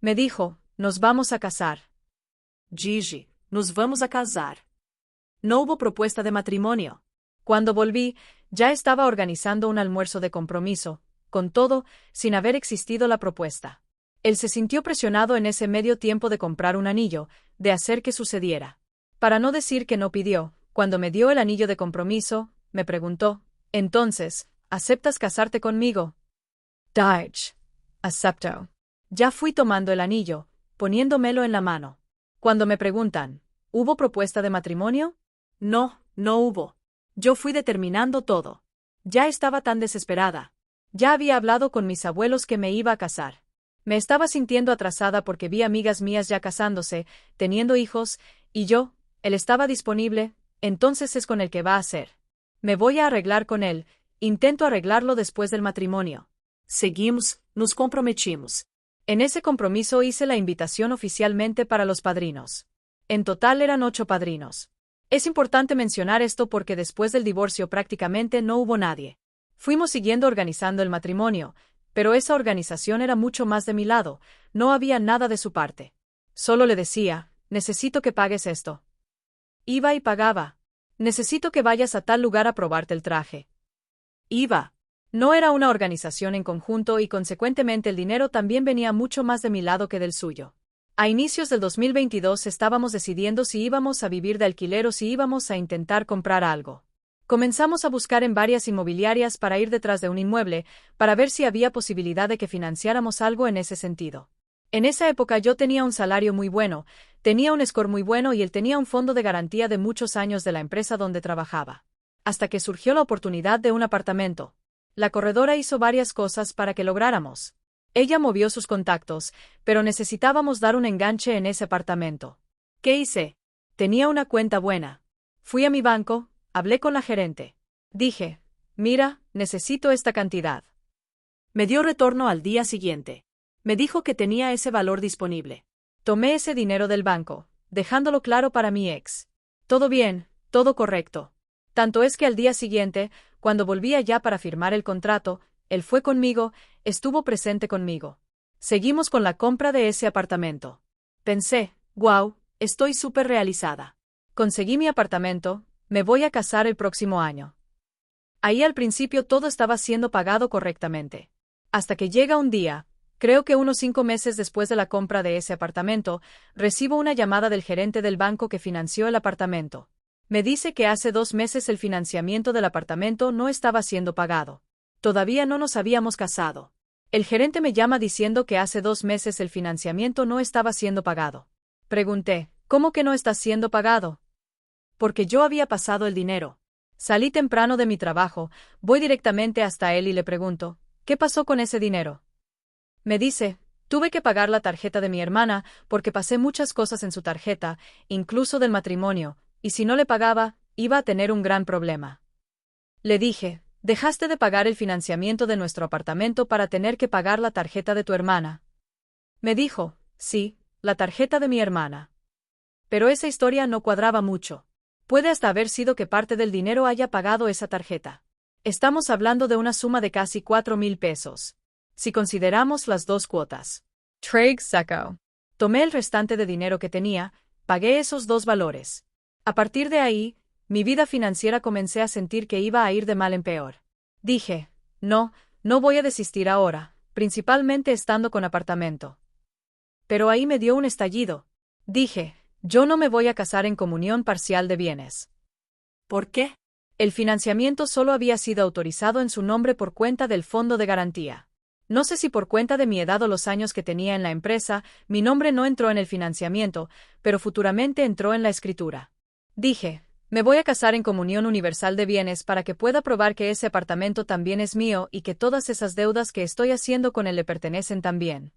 Me dijo, nos vamos a casar. Gigi, nos vamos a casar. No hubo propuesta de matrimonio. Cuando volví, ya estaba organizando un almuerzo de compromiso, con todo, sin haber existido la propuesta. Él se sintió presionado en ese medio tiempo de comprar un anillo, de hacer que sucediera. Para no decir que no pidió, cuando me dio el anillo de compromiso, me preguntó, entonces, ¿aceptas casarte conmigo? Dije, acepto. Ya fui tomando el anillo, poniéndomelo en la mano. Cuando me preguntan, ¿hubo propuesta de matrimonio? No, no hubo. Yo fui determinando todo. Ya estaba tan desesperada. Ya había hablado con mis abuelos que me iba a casar. Me estaba sintiendo atrasada porque vi amigas mías ya casándose, teniendo hijos, y yo, él estaba disponible, entonces es con el que va a ser. Me voy a arreglar con él, intento arreglarlo después del matrimonio. Seguimos, nos comprometimos. En ese compromiso hice la invitación oficialmente para los padrinos. En total eran 8 padrinos. Es importante mencionar esto porque después del divorcio prácticamente no hubo nadie. Fuimos siguiendo organizando el matrimonio, pero esa organización era mucho más de mi lado, no había nada de su parte. Solo le decía, necesito que pagues esto. Iba y pagaba. Necesito que vayas a tal lugar a probarte el traje. Iba. No era una organización en conjunto y consecuentemente el dinero también venía mucho más de mi lado que del suyo. A inicios del 2022 estábamos decidiendo si íbamos a vivir de alquiler o si íbamos a intentar comprar algo. Comenzamos a buscar en varias inmobiliarias para ir detrás de un inmueble, para ver si había posibilidad de que financiáramos algo en ese sentido. En esa época yo tenía un salario muy bueno, tenía un score muy bueno y él tenía un fondo de garantía de muchos años de la empresa donde trabajaba. Hasta que surgió la oportunidad de un apartamento. La corredora hizo varias cosas para que lográramos. Ella movió sus contactos, pero necesitábamos dar un enganche en ese apartamento. ¿Qué hice? Tenía una cuenta buena. Fui a mi banco, hablé con la gerente. Dije, mira, necesito esta cantidad. Me dio retorno al día siguiente. Me dijo que tenía ese valor disponible. Tomé ese dinero del banco, dejándolo claro para mi ex. Todo bien, todo correcto. Tanto es que al día siguiente, cuando volví allá para firmar el contrato, él fue conmigo, estuvo presente conmigo. Seguimos con la compra de ese apartamento. Pensé, wow, estoy súper realizada. Conseguí mi apartamento, me voy a casar el próximo año. Ahí al principio todo estaba siendo pagado correctamente. Hasta que llega un día, creo que unos 5 meses después de la compra de ese apartamento, recibo una llamada del gerente del banco que financió el apartamento. Me dice que hace 2 meses el financiamiento del apartamento no estaba siendo pagado. Todavía no nos habíamos casado. El gerente me llama diciendo que hace 2 meses el financiamiento no estaba siendo pagado. Pregunté, ¿cómo que no está siendo pagado? Porque yo había pasado el dinero. Salí temprano de mi trabajo, voy directamente hasta él y le pregunto, ¿qué pasó con ese dinero? Me dice, tuve que pagar la tarjeta de mi hermana porque pasé muchas cosas en su tarjeta, incluso del matrimonio, y si no le pagaba, iba a tener un gran problema. Le dije, dejaste de pagar el financiamiento de nuestro apartamento para tener que pagar la tarjeta de tu hermana. Me dijo, sí, la tarjeta de mi hermana. Pero esa historia no cuadraba mucho. Puede hasta haber sido que parte del dinero haya pagado esa tarjeta. Estamos hablando de una suma de casi 4,000 pesos. Si consideramos las 2 cuotas. Trade sacó. Tomé el restante de dinero que tenía, pagué esos 2 valores. A partir de ahí, mi vida financiera comencé a sentir que iba a ir de mal en peor. Dije, no voy a desistir ahora, principalmente estando con apartamento. Pero ahí me dio un estallido. Dije, yo no me voy a casar en comunión parcial de bienes. ¿Por qué? El financiamiento solo había sido autorizado en su nombre por cuenta del fondo de garantía. No sé si por cuenta de mi edad o los años que tenía en la empresa, mi nombre no entró en el financiamiento, pero futuramente entró en la escritura. Dije, me voy a casar en comunión universal de bienes para que pueda probar que ese apartamento también es mío y que todas esas deudas que estoy haciendo con él le pertenecen también.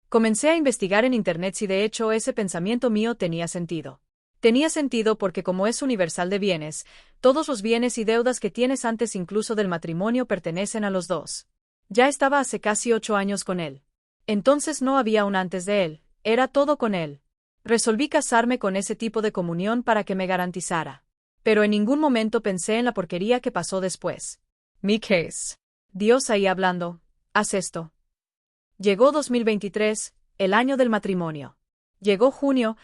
Comencé a investigar en Internet si de hecho ese pensamiento mío tenía sentido. Tenía sentido porque como es universal de bienes, todos los bienes y deudas que tienes antes incluso del matrimonio pertenecen a los dos. Ya estaba hace casi 8 años con él. Entonces no había un antes de él, era todo con él. Resolví casarme con ese tipo de comunión para que me garantizara. Pero en ningún momento pensé en la porquería que pasó después. Mi case. Dios ahí hablando, haz esto. Llegó 2023, el año del matrimonio. Llegó julio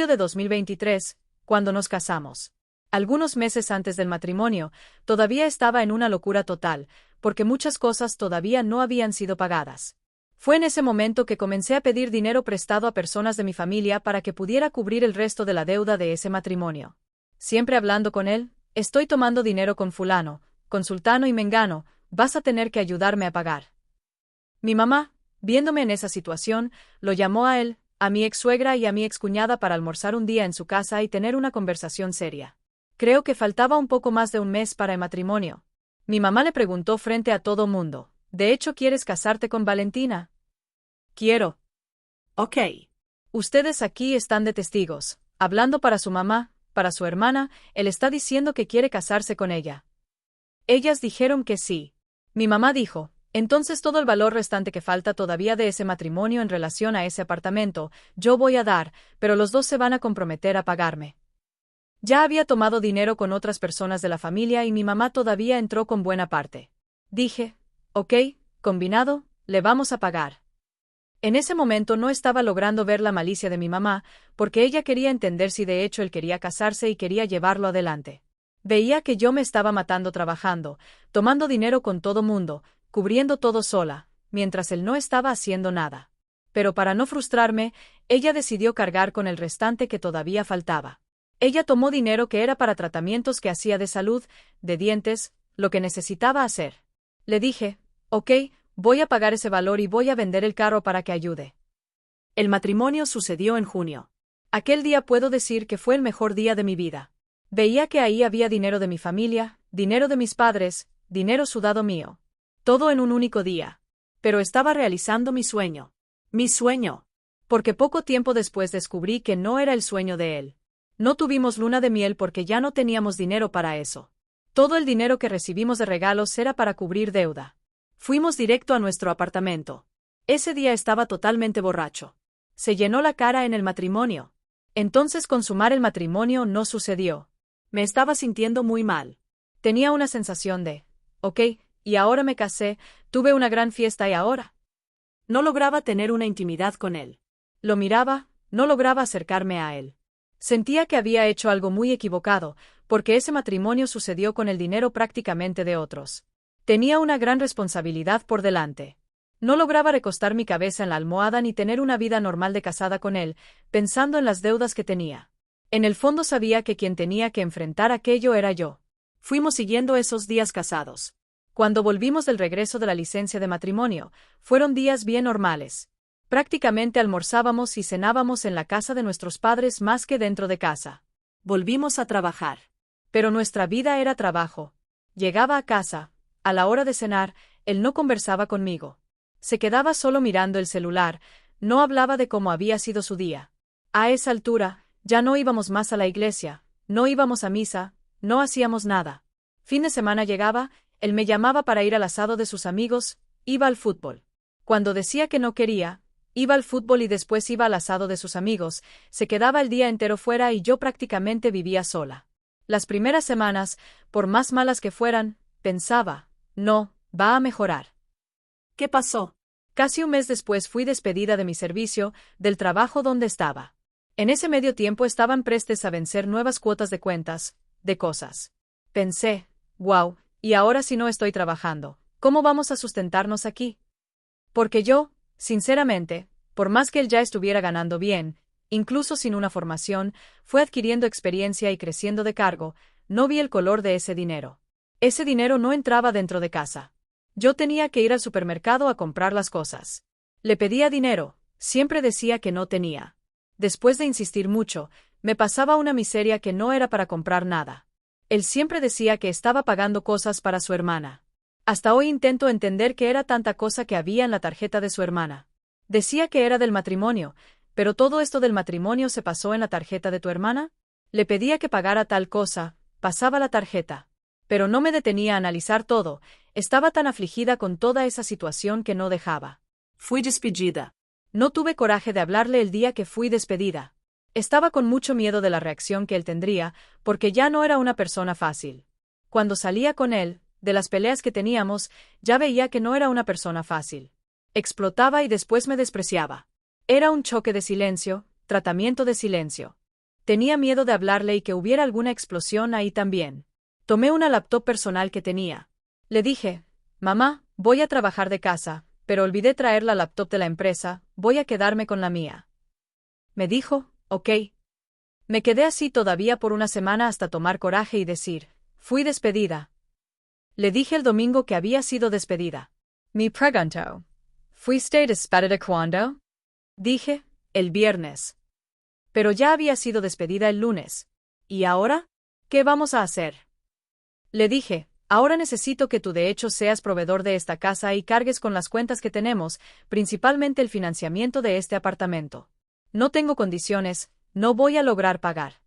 de 2023, cuando nos casamos. Algunos meses antes del matrimonio, todavía estaba en una locura total, porque muchas cosas todavía no habían sido pagadas. Fue en ese momento que comencé a pedir dinero prestado a personas de mi familia para que pudiera cubrir el resto de la deuda de ese matrimonio. Siempre hablando con él, estoy tomando dinero con fulano, con sultano y mengano, vas a tener que ayudarme a pagar. Mi mamá, viéndome en esa situación, lo llamó a él, a mi ex-suegra y a mi excuñada para almorzar un día en su casa y tener una conversación seria. Creo que faltaba un poco más de un mes para el matrimonio. Mi mamá le preguntó frente a todo mundo, ¿de hecho quieres casarte con Valentina? Quiero. Ok. Ustedes aquí están de testigos, hablando para su mamá, para su hermana, él está diciendo que quiere casarse con ella. Ellas dijeron que sí. Mi mamá dijo, entonces todo el valor restante que falta todavía de ese matrimonio en relación a ese apartamento, yo voy a dar, pero los dos se van a comprometer a pagarme. Ya había tomado dinero con otras personas de la familia y mi mamá todavía entró con buena parte. Dije, ok, combinado, le vamos a pagar. En ese momento no estaba logrando ver la malicia de mi mamá, porque ella quería entender si de hecho él quería casarse y quería llevarlo adelante. Veía que yo me estaba matando trabajando, tomando dinero con todo mundo, cubriendo todo sola, mientras él no estaba haciendo nada. Pero para no frustrarme, ella decidió cargar con el restante que todavía faltaba. Ella tomó dinero que era para tratamientos que hacía de salud, de dientes, lo que necesitaba hacer. Le dije, ok, voy a pagar ese valor y voy a vender el carro para que ayude. El matrimonio sucedió en junio. Aquel día puedo decir que fue el mejor día de mi vida. Veía que ahí había dinero de mi familia, dinero de mis padres, dinero sudado mío. Todo en un único día. Pero estaba realizando mi sueño. Mi sueño. Porque poco tiempo después descubrí que no era el sueño de él. No tuvimos luna de miel porque ya no teníamos dinero para eso. Todo el dinero que recibimos de regalos era para cubrir deuda. Fuimos directo a nuestro apartamento. Ese día estaba totalmente borracho. Se llenó la cara en el matrimonio. Entonces consumar el matrimonio no sucedió. Me estaba sintiendo muy mal. Tenía una sensación de, ok, y ahora me casé, tuve una gran fiesta y ahora. No lograba tener una intimidad con él. Lo miraba, no lograba acercarme a él. Sentía que había hecho algo muy equivocado, porque ese matrimonio sucedió con el dinero prácticamente de otros. Tenía una gran responsabilidad por delante. No lograba recostar mi cabeza en la almohada ni tener una vida normal de casada con él, pensando en las deudas que tenía. En el fondo sabía que quien tenía que enfrentar aquello era yo. Fuimos siguiendo esos días casados. Cuando volvimos del regreso de la licencia de matrimonio, fueron días bien normales. Prácticamente almorzábamos y cenábamos en la casa de nuestros padres más que dentro de casa. Volvimos a trabajar. Pero nuestra vida era trabajo. Llegaba a casa, a la hora de cenar, él no conversaba conmigo. Se quedaba solo mirando el celular, no hablaba de cómo había sido su día. A esa altura, ya no íbamos más a la iglesia, no íbamos a misa, no hacíamos nada. Fin de semana llegaba, él me llamaba para ir al asado de sus amigos, iba al fútbol. Cuando decía que no quería, iba al fútbol y después iba al asado de sus amigos, se quedaba el día entero fuera y yo prácticamente vivía sola. Las primeras semanas, por más malas que fueran, pensaba, no, va a mejorar. ¿Qué pasó? Casi un mes después fui despedida de mi servicio, del trabajo donde estaba. En ese medio tiempo estaban prestes a vencer nuevas cuotas de cuentas, de cosas. Pensé, wow, y ahora si no estoy trabajando, ¿cómo vamos a sustentarnos aquí? Porque yo, sinceramente, por más que él ya estuviera ganando bien, incluso sin una formación, fue adquiriendo experiencia y creciendo de cargo, no vi el color de ese dinero. Ese dinero no entraba dentro de casa. Yo tenía que ir al supermercado a comprar las cosas. Le pedía dinero, siempre decía que no tenía. Después de insistir mucho, me pasaba una miseria que no era para comprar nada. Él siempre decía que estaba pagando cosas para su hermana. Hasta hoy intento entender qué era tanta cosa que había en la tarjeta de su hermana. Decía que era del matrimonio, pero todo esto del matrimonio se pasó en la tarjeta de tu hermana. Le pedía que pagara tal cosa, pasaba la tarjeta. Pero no me detenía a analizar todo, estaba tan afligida con toda esa situación que no dejaba. Fui despedida. No tuve coraje de hablarle el día que fui despedida. Estaba con mucho miedo de la reacción que él tendría, porque ya no era una persona fácil. Cuando salía con él, de las peleas que teníamos, ya veía que no era una persona fácil. Explotaba y después me despreciaba. Era un choque de silencio, tratamiento de silencio. Tenía miedo de hablarle y que hubiera alguna explosión ahí también. Tomé una laptop personal que tenía. Le dije, mamá, voy a trabajar de casa, pero olvidé traer la laptop de la empresa, voy a quedarme con la mía. Me dijo, ok. Me quedé así todavía por una semana hasta tomar coraje y decir, fui despedida. Le dije el domingo que había sido despedida. Me preguntó, ¿fuiste despedida cuándo? Dije, el viernes. Pero ya había sido despedida el lunes. ¿Y ahora? ¿Qué vamos a hacer? Le dije, ahora necesito que tú de hecho seas proveedor de esta casa y cargues con las cuentas que tenemos, principalmente el financiamiento de este apartamento. No tengo condiciones, no voy a lograr pagar.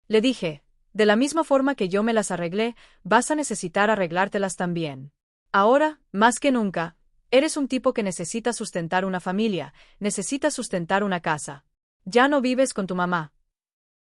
Le dije, de la misma forma que yo me las arreglé, vas a necesitar arreglártelas también. Ahora, más que nunca, eres un tipo que necesita sustentar una familia, necesita sustentar una casa. Ya no vives con tu mamá.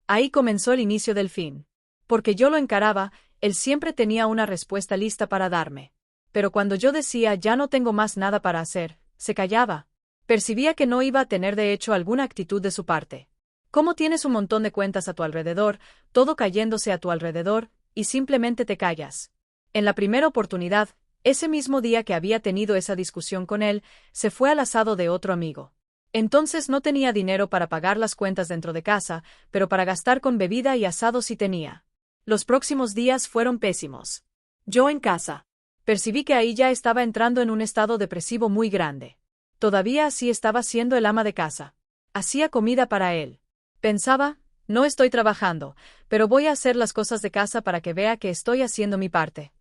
Ahí comenzó el inicio del fin. Porque yo lo encaraba, él siempre tenía una respuesta lista para darme. Pero cuando yo decía ya no tengo más nada para hacer, se callaba. Percibía que no iba a tener de hecho alguna actitud de su parte. ¿Cómo tienes un montón de cuentas a tu alrededor, todo cayéndose a tu alrededor, y simplemente te callas? En la primera oportunidad, ese mismo día que había tenido esa discusión con él, se fue al asado de otro amigo. Entonces no tenía dinero para pagar las cuentas dentro de casa, pero para gastar con bebida y asado sí tenía. Los próximos días fueron pésimos. Yo en casa. Percibí que ahí ya estaba entrando en un estado depresivo muy grande. Todavía así estaba siendo el ama de casa. Hacía comida para él. Pensaba, no estoy trabajando, pero voy a hacer las cosas de casa para que vea que estoy haciendo mi parte.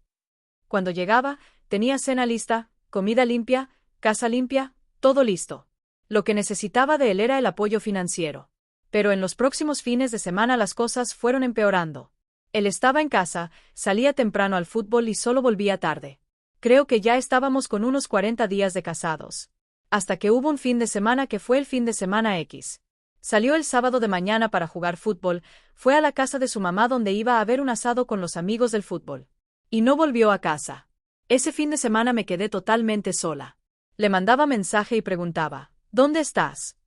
Cuando llegaba, tenía cena lista, comida limpia, casa limpia, todo listo. Lo que necesitaba de él era el apoyo financiero. Pero en los próximos fines de semana las cosas fueron empeorando. Él estaba en casa, salía temprano al fútbol y solo volvía tarde. Creo que ya estábamos con unos 40 días de casados. Hasta que hubo un fin de semana que fue el fin de semana X. Salió el sábado de mañana para jugar fútbol, fue a la casa de su mamá donde iba a ver un asado con los amigos del fútbol. Y no volvió a casa. Ese fin de semana me quedé totalmente sola. Le mandaba mensaje y preguntaba, ¿dónde estás?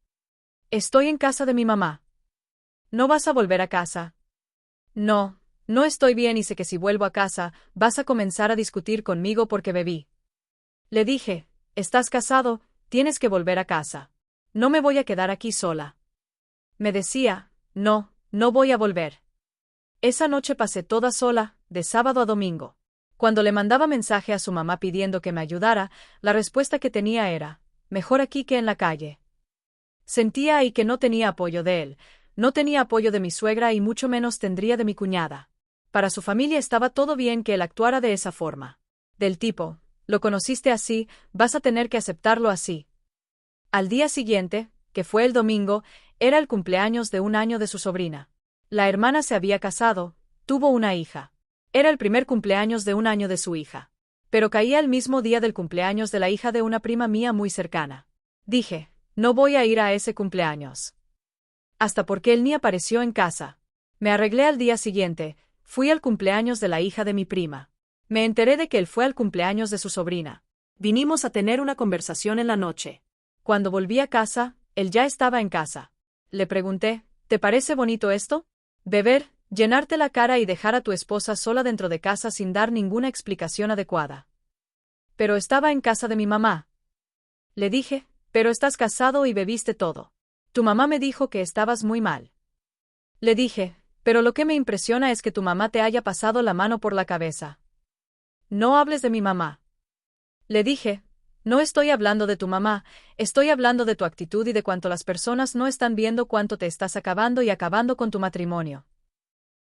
Estoy en casa de mi mamá. ¿No vas a volver a casa? No, no estoy bien y sé que si vuelvo a casa, vas a comenzar a discutir conmigo porque bebí. Le dije, estás casado, tienes que volver a casa. No me voy a quedar aquí sola. Me decía, no, no voy a volver. Esa noche pasé toda sola, de sábado a domingo. Cuando le mandaba mensaje a su mamá pidiendo que me ayudara, la respuesta que tenía era, mejor aquí que en la calle. Sentía ahí que no tenía apoyo de él, no tenía apoyo de mi suegra y mucho menos tendría de mi cuñada. Para su familia estaba todo bien que él actuara de esa forma. Del tipo, lo conociste así, vas a tener que aceptarlo así. Al día siguiente, que fue el domingo, era el cumpleaños de 1 año de su sobrina. La hermana se había casado, tuvo una hija. Era el primer cumpleaños de 1 año de su hija. Pero caía el mismo día del cumpleaños de la hija de una prima mía muy cercana. Dije, no voy a ir a ese cumpleaños. Hasta porque él ni apareció en casa. Me arreglé al día siguiente, fui al cumpleaños de la hija de mi prima. Me enteré de que él fue al cumpleaños de su sobrina. Vinimos a tener una conversación en la noche. Cuando volví a casa, él ya estaba en casa. Le pregunté, ¿te parece bonito esto? Beber, llenarte la cara y dejar a tu esposa sola dentro de casa sin dar ninguna explicación adecuada. Pero estaba en casa de mi mamá. Le dije, pero estás casado y bebiste todo. Tu mamá me dijo que estabas muy mal. Le dije, pero lo que me impresiona es que tu mamá te haya pasado la mano por la cabeza. No hables de mi mamá. Le dije, no estoy hablando de tu mamá, estoy hablando de tu actitud y de cuánto las personas no están viendo cuánto te estás acabando y acabando con tu matrimonio.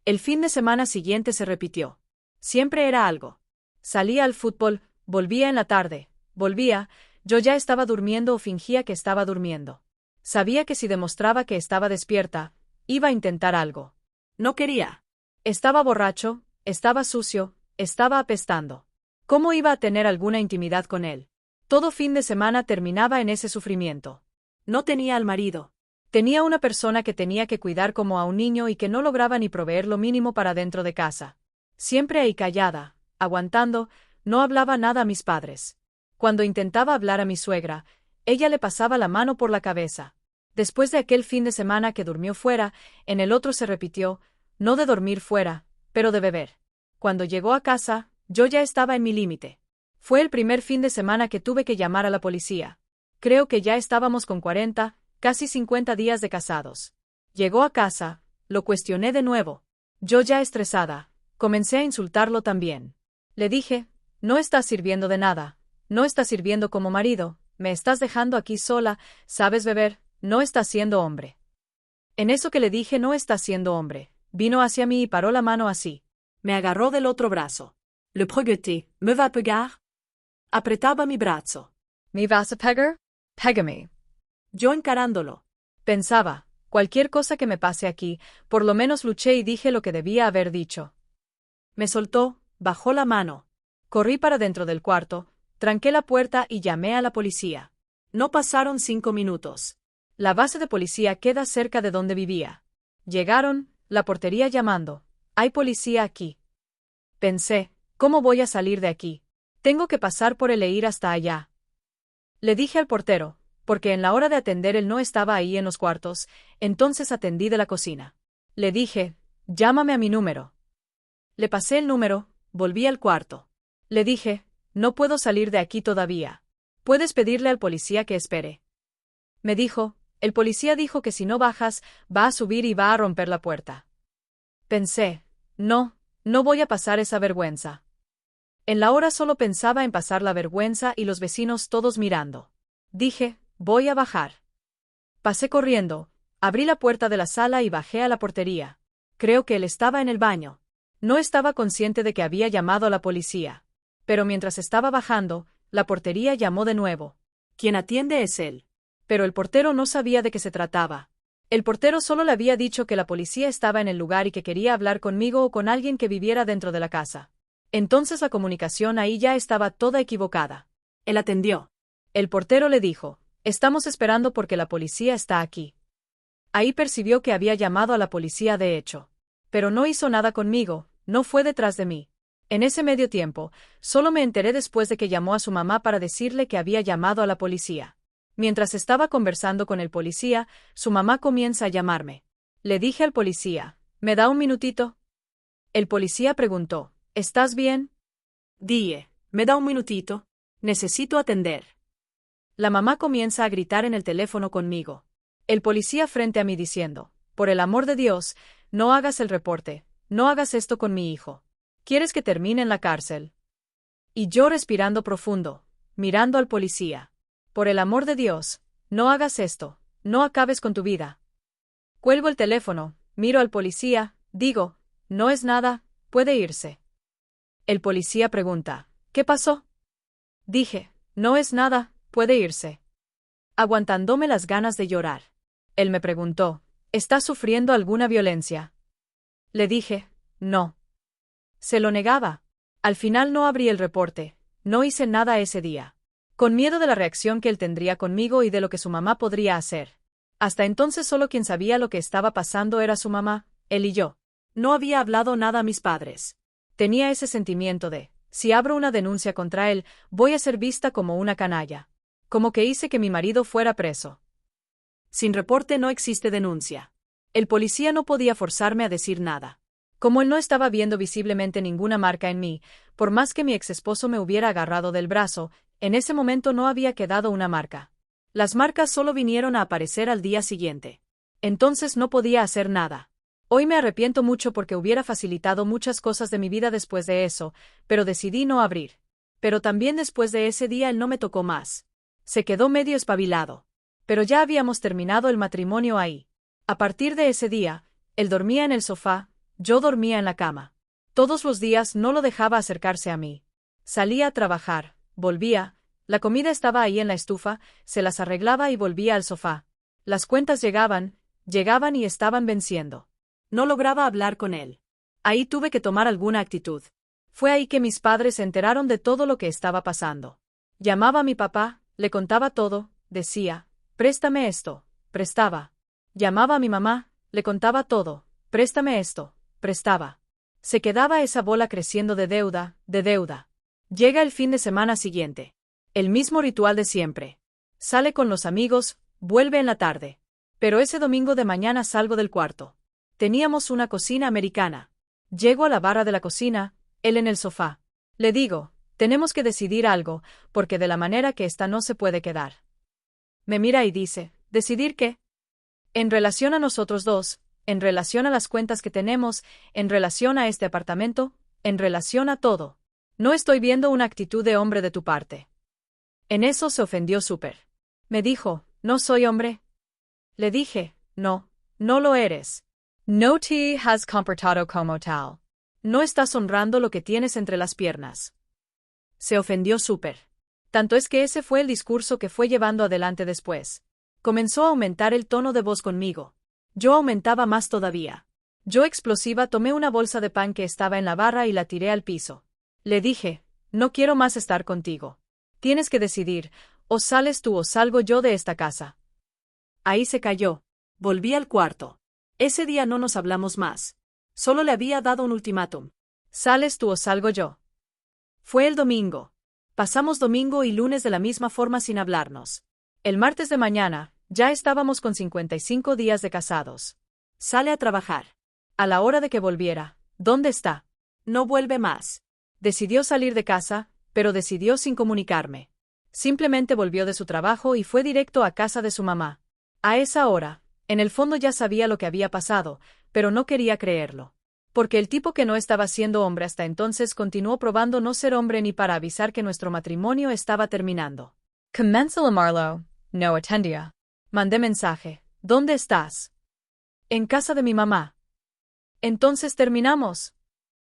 El fin de semana siguiente se repitió. Siempre era algo. Salía al fútbol, volvía en la tarde, volvía, yo ya estaba durmiendo o fingía que estaba durmiendo. Sabía que si demostraba que estaba despierta, iba a intentar algo. No quería. Estaba borracho, estaba sucio, estaba apestando. ¿Cómo iba a tener alguna intimidad con él? Todo fin de semana terminaba en ese sufrimiento. No tenía al marido. Tenía una persona que tenía que cuidar como a un niño y que no lograba ni proveer lo mínimo para dentro de casa. Siempre ahí callada, aguantando, no hablaba nada a mis padres. Cuando intentaba hablar a mi suegra, ella le pasaba la mano por la cabeza. Después de aquel fin de semana que durmió fuera, en el otro se repitió, no de dormir fuera, pero de beber. Cuando llegó a casa, yo ya estaba en mi límite. Fue el primer fin de semana que tuve que llamar a la policía. Creo que ya estábamos con 40, casi 50 días de casados. Llegó a casa, lo cuestioné de nuevo. Yo ya estresada, comencé a insultarlo también. Le dije, no estás sirviendo de nada, no estás sirviendo como marido, me estás dejando aquí sola, sabes beber, no estás siendo hombre. En eso que le dije no estás siendo hombre, vino hacia mí y paró la mano así. Me agarró del otro brazo. Le pregunté, ¿me va a pegar? Apretaba mi brazo. ¿Me vas a pegar? Pégame. Yo encarándolo. Pensaba, cualquier cosa que me pase aquí, por lo menos luché y dije lo que debía haber dicho. Me soltó, bajó la mano. Corrí para dentro del cuarto, tranqué la puerta y llamé a la policía. No pasaron 5 minutos. La base de policía queda cerca de donde vivía. Llegaron, la portería llamando. Hay policía aquí. Pensé, ¿cómo voy a salir de aquí? Tengo que pasar por él e ir hasta allá. Le dije al portero, porque en la hora de atender él no estaba ahí en los cuartos, entonces atendí de la cocina. Le dije, llámame a mi número. Le pasé el número, volví al cuarto. Le dije, no puedo salir de aquí todavía. ¿Puedes pedirle al policía que espere? Me dijo, el policía dijo que si no bajas, va a subir y va a romper la puerta. Pensé, no voy a pasar esa vergüenza. En la hora solo pensaba en pasar la vergüenza y los vecinos todos mirando. Dije, voy a bajar. Pasé corriendo, abrí la puerta de la sala y bajé a la portería. Creo que él estaba en el baño. No estaba consciente de que había llamado a la policía. Pero mientras estaba bajando, la portería llamó de nuevo. Quien atiende es él. Pero el portero no sabía de qué se trataba. El portero solo le había dicho que la policía estaba en el lugar y que quería hablar conmigo o con alguien que viviera dentro de la casa. Entonces la comunicación ahí ya estaba toda equivocada. Él atendió. El portero le dijo, estamos esperando porque la policía está aquí. Ahí percibió que había llamado a la policía de hecho. Pero no hizo nada conmigo, no fue detrás de mí. En ese medio tiempo, solo me enteré después de que llamó a su mamá para decirle que había llamado a la policía. Mientras estaba conversando con el policía, su mamá comienza a llamarme. Le dije al policía, ¿me da un minutito? El policía preguntó, ¿estás bien? Dije, ¿me da un minutito? Necesito atender. La mamá comienza a gritar en el teléfono conmigo. El policía frente a mí diciendo, por el amor de Dios, no hagas el reporte, no hagas esto con mi hijo. ¿Quieres que termine en la cárcel? Y yo respirando profundo, mirando al policía. Por el amor de Dios, no hagas esto, no acabes con tu vida. Cuelgo el teléfono, miro al policía, digo, no es nada, puede irse. El policía pregunta, ¿qué pasó? Dije, no es nada, puede irse. Aguantándome las ganas de llorar. Él me preguntó, ¿estás sufriendo alguna violencia? Le dije, no. Se lo negaba. Al final no abrí el reporte, no hice nada ese día. Con miedo de la reacción que él tendría conmigo y de lo que su mamá podría hacer. Hasta entonces solo quien sabía lo que estaba pasando era su mamá, él y yo. No había hablado nada a mis padres. Tenía ese sentimiento de, si abro una denuncia contra él, voy a ser vista como una canalla. Como que hice que mi marido fuera preso. Sin reporte no existe denuncia. El policía no podía forzarme a decir nada. Como él no estaba viendo visiblemente ninguna marca en mí, por más que mi exesposo me hubiera agarrado del brazo, en ese momento no había quedado una marca. Las marcas solo vinieron a aparecer al día siguiente. Entonces no podía hacer nada. Hoy me arrepiento mucho porque hubiera facilitado muchas cosas de mi vida después de eso, pero decidí no abrir. Pero también después de ese día él no me tocó más. Se quedó medio espabilado. Pero ya habíamos terminado el matrimonio ahí. A partir de ese día, él dormía en el sofá, yo dormía en la cama. Todos los días no lo dejaba acercarse a mí. Salía a trabajar, volvía, la comida estaba ahí en la estufa, se las arreglaba y volvía al sofá. Las cuentas llegaban y estaban venciendo. No lograba hablar con él. Ahí tuve que tomar alguna actitud. Fue ahí que mis padres se enteraron de todo lo que estaba pasando. Llamaba a mi papá, le contaba todo, decía, préstame esto, prestaba. Llamaba a mi mamá, le contaba todo, préstame esto, prestaba. Se quedaba esa bola creciendo de deuda, de deuda. Llega el fin de semana siguiente. El mismo ritual de siempre. Sale con los amigos, vuelve en la tarde. Pero ese domingo de mañana salgo del cuarto. Teníamos una cocina americana. Llego a la barra de la cocina, él en el sofá. Le digo, tenemos que decidir algo, porque de la manera que está no se puede quedar. Me mira y dice, ¿decidir qué? En relación a nosotros dos, en relación a las cuentas que tenemos, en relación a este apartamento, en relación a todo. No estoy viendo una actitud de hombre de tu parte. En eso se ofendió súper. Me dijo, ¿no soy hombre? Le dije, no, no lo eres. No te has comportado como tal. No estás honrando lo que tienes entre las piernas. Se ofendió súper. Tanto es que ese fue el discurso que fue llevando adelante después. Comenzó a aumentar el tono de voz conmigo. Yo aumentaba más todavía. Yo explosiva tomé una bolsa de pan que estaba en la barra y la tiré al piso. Le dije, no quiero más estar contigo. Tienes que decidir, o sales tú o salgo yo de esta casa. Ahí se calló. Volví al cuarto. Ese día no nos hablamos más. Solo le había dado un ultimátum. Sales tú o salgo yo. Fue el domingo. Pasamos domingo y lunes de la misma forma sin hablarnos. El martes de mañana, ya estábamos con 55 días de casados. Sale a trabajar. A la hora de que volviera, ¿dónde está? No vuelve más. Decidió salir de casa, pero decidió sin comunicarme. Simplemente volvió de su trabajo y fue directo a casa de su mamá. A esa hora, en el fondo ya sabía lo que había pasado, pero no quería creerlo. Porque el tipo que no estaba siendo hombre hasta entonces continuó probando no ser hombre ni para avisar que nuestro matrimonio estaba terminando. Comenzó a llamarlo, no atendía. Mandé mensaje, ¿dónde estás? En casa de mi mamá. Entonces terminamos.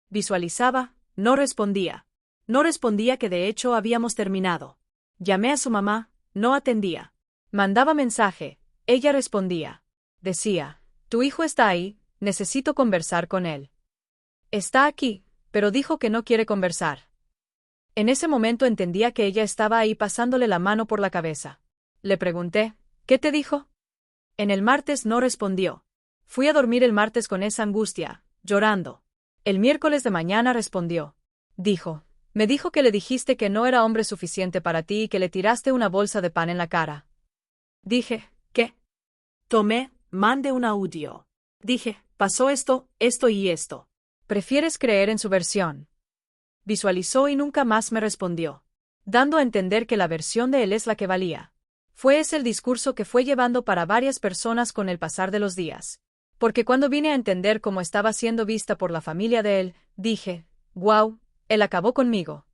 Visualizaba, no respondía. No respondía que de hecho habíamos terminado. Llamé a su mamá, no atendía. Mandaba mensaje, ella respondía. Decía, tu hijo está ahí, necesito conversar con él. Está aquí, pero dijo que no quiere conversar. En ese momento entendía que ella estaba ahí pasándole la mano por la cabeza. Le pregunté, ¿qué te dijo? En el martes no respondió. Fui a dormir el martes con esa angustia, llorando. El miércoles de mañana respondió. Dijo, me dijo que le dijiste que no era hombre suficiente para ti y que le tiraste una bolsa de pan en la cara. Dije, ¿qué? Tomé, mandé un audio. Dije, pasó esto, esto y esto. ¿Prefieres creer en su versión? Visualizó y nunca más me respondió, dando a entender que la versión de él es la que valía. Fue ese el discurso que fue llevando para varias personas con el pasar de los días. Porque cuando vine a entender cómo estaba siendo vista por la familia de él, dije, wow, él acabó conmigo.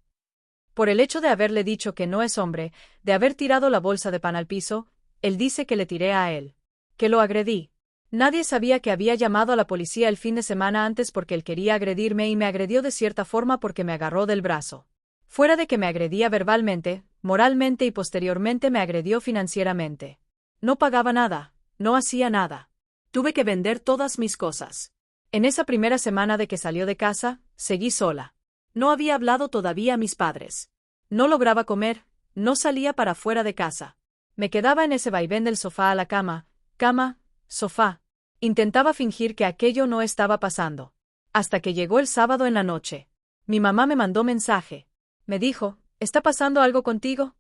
Por el hecho de haberle dicho que no es hombre, de haber tirado la bolsa de pan al piso, él dice que le tiré a él. Que lo agredí. Nadie sabía que había llamado a la policía el fin de semana antes porque él quería agredirme y me agredió de cierta forma porque me agarró del brazo. Fuera de que me agredía verbalmente, moralmente y posteriormente me agredió financieramente. No pagaba nada, no hacía nada. Tuve que vender todas mis cosas. En esa primera semana de que salió de casa, seguí sola. No había hablado todavía a mis padres. No lograba comer, no salía para fuera de casa. Me quedaba en ese vaivén del sofá a la cama, sofá. Intentaba fingir que aquello no estaba pasando. Hasta que llegó el sábado en la noche. Mi mamá me mandó mensaje. Me dijo, ¿está pasando algo contigo?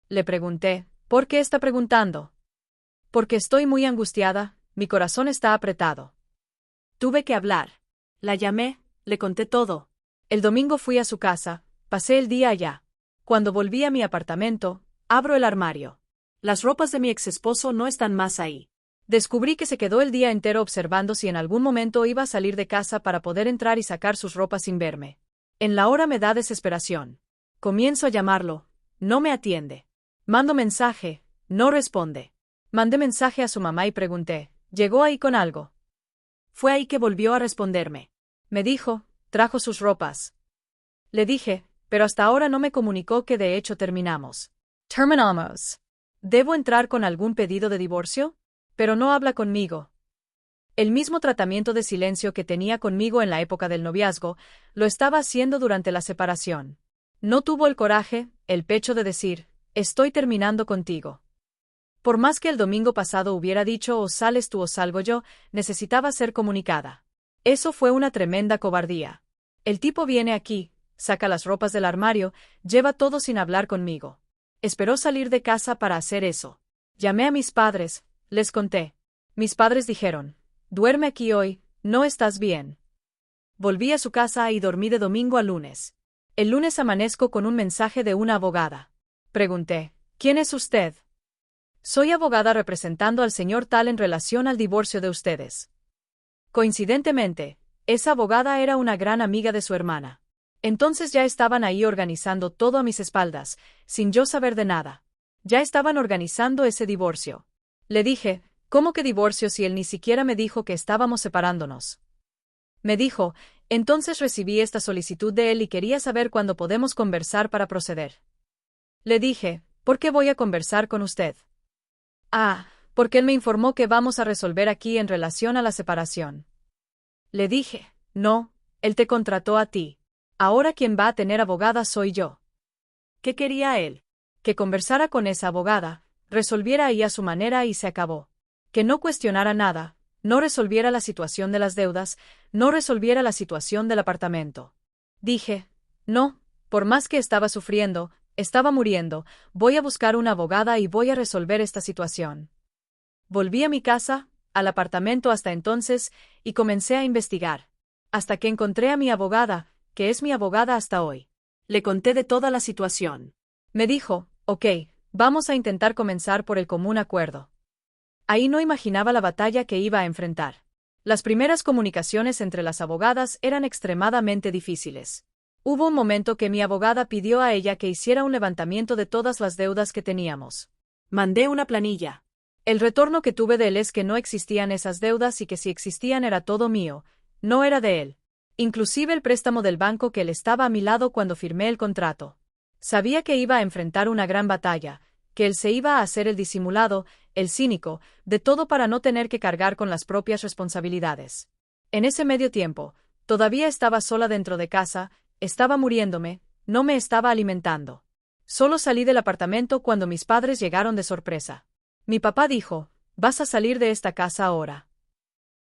Le pregunté, ¿por qué está preguntando? Porque estoy muy angustiada, mi corazón está apretado. Tuve que hablar. La llamé, le conté todo. El domingo fui a su casa, pasé el día allá. Cuando volví a mi apartamento, abro el armario. Las ropas de mi exesposo no están más ahí. Descubrí que se quedó el día entero observando si en algún momento iba a salir de casa para poder entrar y sacar sus ropas sin verme. En la hora me da desesperación. Comienzo a llamarlo, no me atiende. Mando mensaje, no responde. Mandé mensaje a su mamá y pregunté, ¿llegó ahí con algo? Fue ahí que volvió a responderme. Me dijo, trajo sus ropas. Le dije, pero hasta ahora no me comunicó que de hecho terminamos. Terminamos. ¿Debo entrar con algún pedido de divorcio? Pero no habla conmigo. El mismo tratamiento de silencio que tenía conmigo en la época del noviazgo, lo estaba haciendo durante la separación. No tuvo el coraje, el pecho de decir, estoy terminando contigo. Por más que el domingo pasado hubiera dicho o sales tú o salgo yo, necesitaba ser comunicada. Eso fue una tremenda cobardía. El tipo viene aquí, saca las ropas del armario, lleva todo sin hablar conmigo. Esperó salir de casa para hacer eso. Llamé a mis padres, les conté. Mis padres dijeron, duerme aquí hoy, no estás bien. Volví a su casa y dormí de domingo a lunes. El lunes amanezco con un mensaje de una abogada. Pregunté, ¿quién es usted? Soy abogada representando al señor tal en relación al divorcio de ustedes. Coincidentemente, esa abogada era una gran amiga de su hermana. Entonces ya estaban ahí organizando todo a mis espaldas, sin yo saber de nada. Ya estaban organizando ese divorcio. Le dije, ¿cómo que divorcio si él ni siquiera me dijo que estábamos separándonos? Me dijo, entonces recibí esta solicitud de él y quería saber cuándo podemos conversar para proceder. Le dije, ¿por qué voy a conversar con usted? Porque él me informó que vamos a resolver aquí en relación a la separación. Le dije, no, él te contrató a ti. Ahora quien va a tener abogada soy yo. ¿Qué quería él? Que conversara con esa abogada, resolviera ahí a su manera y se acabó. Que no cuestionara nada, no resolviera la situación de las deudas, no resolviera la situación del apartamento. Dije, no, por más que estaba sufriendo, estaba muriendo, voy a buscar una abogada y voy a resolver esta situación. Volví a mi casa, al apartamento hasta entonces, y comencé a investigar. Hasta que encontré a mi abogada, que es mi abogada hasta hoy. Le conté de toda la situación. Me dijo, ok, vamos a intentar comenzar por el común acuerdo. Ahí no imaginaba la batalla que iba a enfrentar. Las primeras comunicaciones entre las abogadas eran extremadamente difíciles. Hubo un momento que mi abogada pidió a ella que hiciera un levantamiento de todas las deudas que teníamos. Mandé una planilla. El retorno que tuve de él es que no existían esas deudas y que si existían era todo mío, no era de él. Inclusive el préstamo del banco que él estaba a mi lado cuando firmé el contrato. Sabía que iba a enfrentar una gran batalla, que él se iba a hacer el disimulado, el cínico, de todo para no tener que cargar con las propias responsabilidades. En ese medio tiempo, todavía estaba sola dentro de casa, estaba muriéndome, no me estaba alimentando. Solo salí del apartamento cuando mis padres llegaron de sorpresa. Mi papá dijo, vas a salir de esta casa ahora.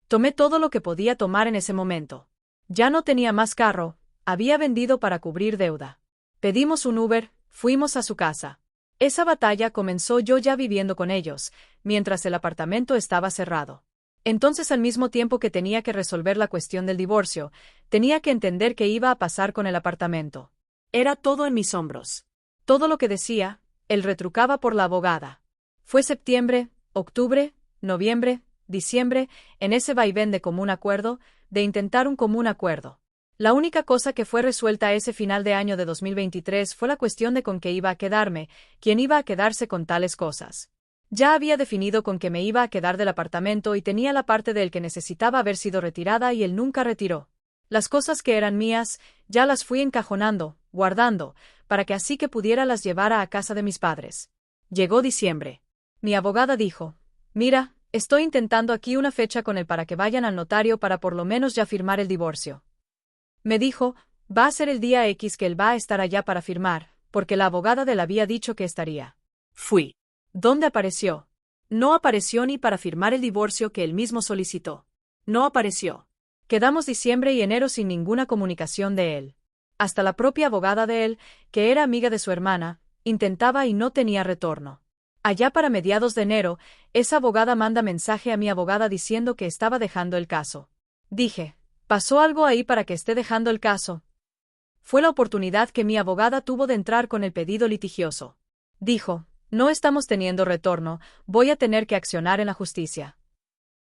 Tomé todo lo que podía tomar en ese momento. Ya no tenía más carro, había vendido para cubrir deuda. Pedimos un Uber, fuimos a su casa. Esa batalla comenzó yo ya viviendo con ellos, mientras el apartamento estaba cerrado. Entonces al mismo tiempo que tenía que resolver la cuestión del divorcio, tenía que entender qué iba a pasar con el apartamento. Era todo en mis hombros. Todo lo que decía, él retrucaba por la abogada. Fue septiembre, octubre, noviembre, diciembre, en ese vaivén de común acuerdo, de intentar un común acuerdo. La única cosa que fue resuelta ese final de año de 2023 fue la cuestión de con qué iba a quedarme, quién iba a quedarse con tales cosas. Ya había definido con qué me iba a quedar del apartamento y tenía la parte del que necesitaba haber sido retirada y él nunca retiró. Las cosas que eran mías, ya las fui encajonando, guardando, para que así que pudiera las llevar a casa de mis padres. Llegó diciembre. Mi abogada dijo: «Mira, estoy intentando aquí una fecha con él para que vayan al notario para por lo menos ya firmar el divorcio». Me dijo: «Va a ser el día X que él va a estar allá para firmar, porque la abogada de él había dicho que estaría». Fui. ¿Dónde apareció? No apareció ni para firmar el divorcio que él mismo solicitó. No apareció. Quedamos diciembre y enero sin ninguna comunicación de él. Hasta la propia abogada de él, que era amiga de su hermana, intentaba y no tenía retorno. Allá para mediados de enero, esa abogada manda mensaje a mi abogada diciendo que estaba dejando el caso. Dije: «¿Pasó algo ahí para que esté dejando el caso?». Fue la oportunidad que mi abogada tuvo de entrar con el pedido litigioso. Dijo: «No estamos teniendo retorno, voy a tener que accionar en la justicia».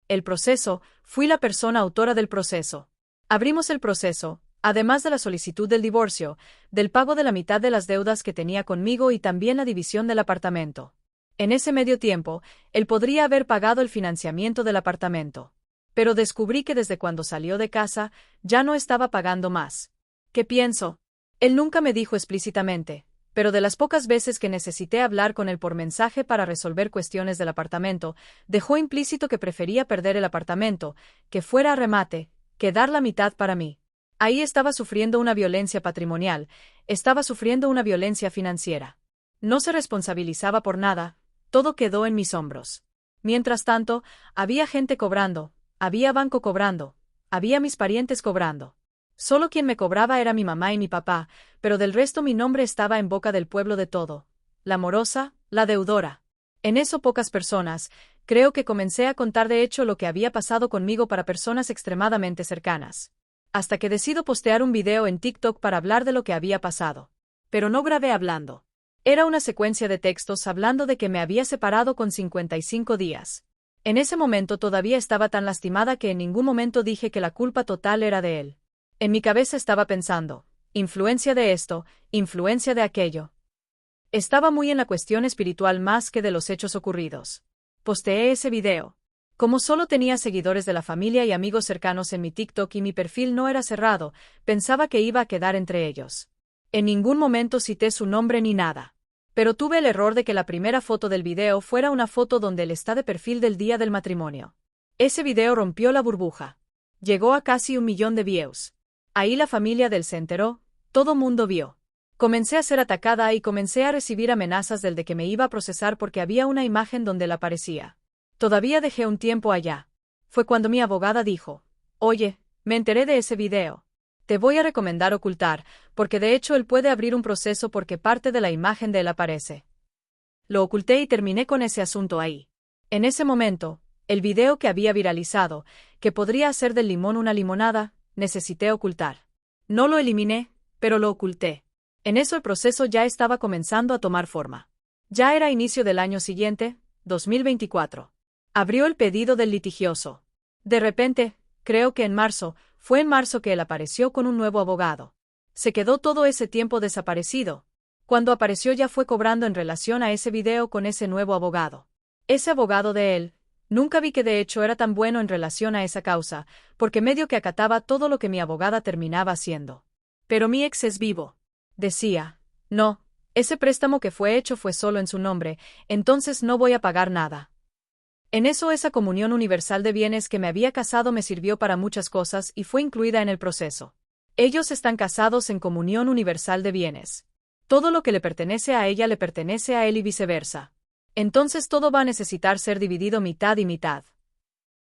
El proceso, fui la persona autora del proceso. Abrimos el proceso, además de la solicitud del divorcio, del pago de la mitad de las deudas que tenía conmigo y también la división del apartamento. En ese medio tiempo, él podría haber pagado el financiamiento del apartamento. Pero descubrí que desde cuando salió de casa, ya no estaba pagando más. ¿Qué pienso? Él nunca me dijo explícitamente, pero de las pocas veces que necesité hablar con él por mensaje para resolver cuestiones del apartamento, dejó implícito que prefería perder el apartamento, que fuera a remate, que dar la mitad para mí. Ahí estaba sufriendo una violencia patrimonial, estaba sufriendo una violencia financiera. No se responsabilizaba por nada, todo quedó en mis hombros. Mientras tanto, había gente cobrando, había banco cobrando, había mis parientes cobrando. Solo quien me cobraba era mi mamá y mi papá, pero del resto mi nombre estaba en boca del pueblo de todo. La morosa, la deudora. En eso pocas personas, creo que comencé a contar de hecho lo que había pasado conmigo para personas extremadamente cercanas. Hasta que decido postear un video en TikTok para hablar de lo que había pasado. Pero no grabé hablando. Era una secuencia de textos hablando de que me había separado con 55 días. En ese momento todavía estaba tan lastimada que en ningún momento dije que la culpa total era de él. En mi cabeza estaba pensando: influencia de esto, influencia de aquello. Estaba muy en la cuestión espiritual más que de los hechos ocurridos. Posteé ese video. Como solo tenía seguidores de la familia y amigos cercanos en mi TikTok y mi perfil no era cerrado, pensaba que iba a quedar entre ellos. En ningún momento cité su nombre ni nada. Pero tuve el error de que la primera foto del video fuera una foto donde él está de perfil del día del matrimonio. Ese video rompió la burbuja. Llegó a casi 1 millón de views. Ahí la familia de él se enteró, todo mundo vio. Comencé a ser atacada y comencé a recibir amenazas del de que me iba a procesar porque había una imagen donde él aparecía. Todavía dejé un tiempo allá. Fue cuando mi abogada dijo: «Oye, me enteré de ese video. Te voy a recomendar ocultar, porque de hecho él puede abrir un proceso porque parte de la imagen de él aparece». Lo oculté y terminé con ese asunto ahí. En ese momento, el video que había viralizado, que podría hacer del limón una limonada, necesité ocultar. No lo eliminé, pero lo oculté. En eso el proceso ya estaba comenzando a tomar forma. Ya era inicio del año siguiente, 2024. Abrió el pedido del litigioso. De repente, creo que fue en marzo que él apareció con un nuevo abogado. Se quedó todo ese tiempo desaparecido. Cuando apareció ya fue cobrando en relación a ese video con ese nuevo abogado. Ese abogado de él, nunca vi que de hecho era tan bueno en relación a esa causa, porque medio que acataba todo lo que mi abogada terminaba haciendo. Pero mi ex es vivo. Decía: «No, ese préstamo que fue hecho fue solo en su nombre, entonces no voy a pagar nada». En eso esa comunión universal de bienes que me había casado me sirvió para muchas cosas y fue incluida en el proceso. Ellos están casados en comunión universal de bienes. Todo lo que le pertenece a ella le pertenece a él y viceversa. Entonces todo va a necesitar ser dividido mitad y mitad.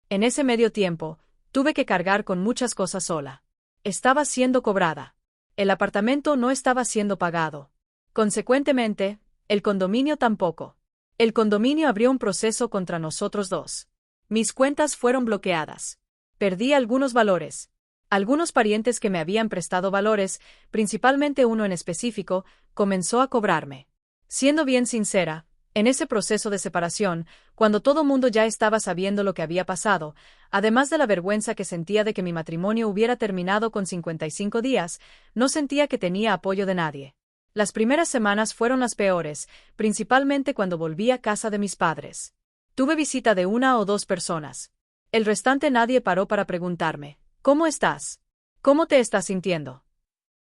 En ese medio tiempo, tuve que cargar con muchas cosas sola. Estaba siendo cobrada. El apartamento no estaba siendo pagado. Consecuentemente, el condominio tampoco. El condominio abrió un proceso contra nosotros dos. Mis cuentas fueron bloqueadas. Perdí algunos valores. Algunos parientes que me habían prestado valores, principalmente uno en específico, comenzó a cobrarme. Siendo bien sincera, En ese proceso de separación, cuando todo mundo ya estaba sabiendo lo que había pasado, además de la vergüenza que sentía de que mi matrimonio hubiera terminado con 55 días, no sentía que tenía apoyo de nadie. Las primeras semanas fueron las peores, principalmente cuando volví a casa de mis padres. Tuve visita de 1 o 2 personas. El restante nadie paró para preguntarme, ¿cómo estás? ¿Cómo te estás sintiendo?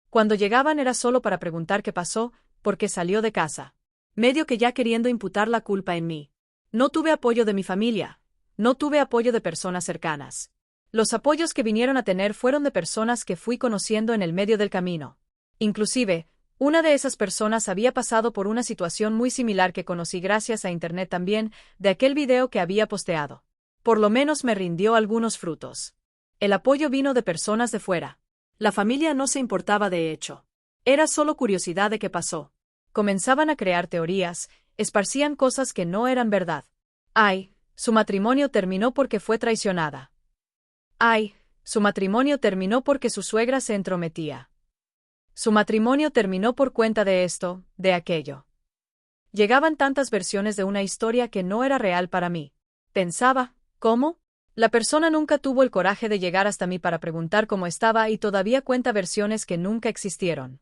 Cuando llegaban era solo para preguntar qué pasó, por qué salió de casa. Medio que ya queriendo imputar la culpa en mí. No tuve apoyo de mi familia. No tuve apoyo de personas cercanas. Los apoyos que vinieron a tener fueron de personas que fui conociendo en el medio del camino. Inclusive, una de esas personas había pasado por una situación muy similar que conocí gracias a Internet también, de aquel video que había posteado. Por lo menos me rindió algunos frutos. El apoyo vino de personas de fuera. La familia no se importaba de hecho. Era solo curiosidad de qué pasó. Comenzaban a crear teorías, esparcían cosas que no eran verdad. Ay, su matrimonio terminó porque fue traicionada. Ay, su matrimonio terminó porque su suegra se entrometía. Su matrimonio terminó por cuenta de esto, de aquello. Llegaban tantas versiones de una historia que no era real para mí. Pensaba, ¿cómo? La persona nunca tuvo el coraje de llegar hasta mí para preguntar cómo estaba y todavía cuenta versiones que nunca existieron.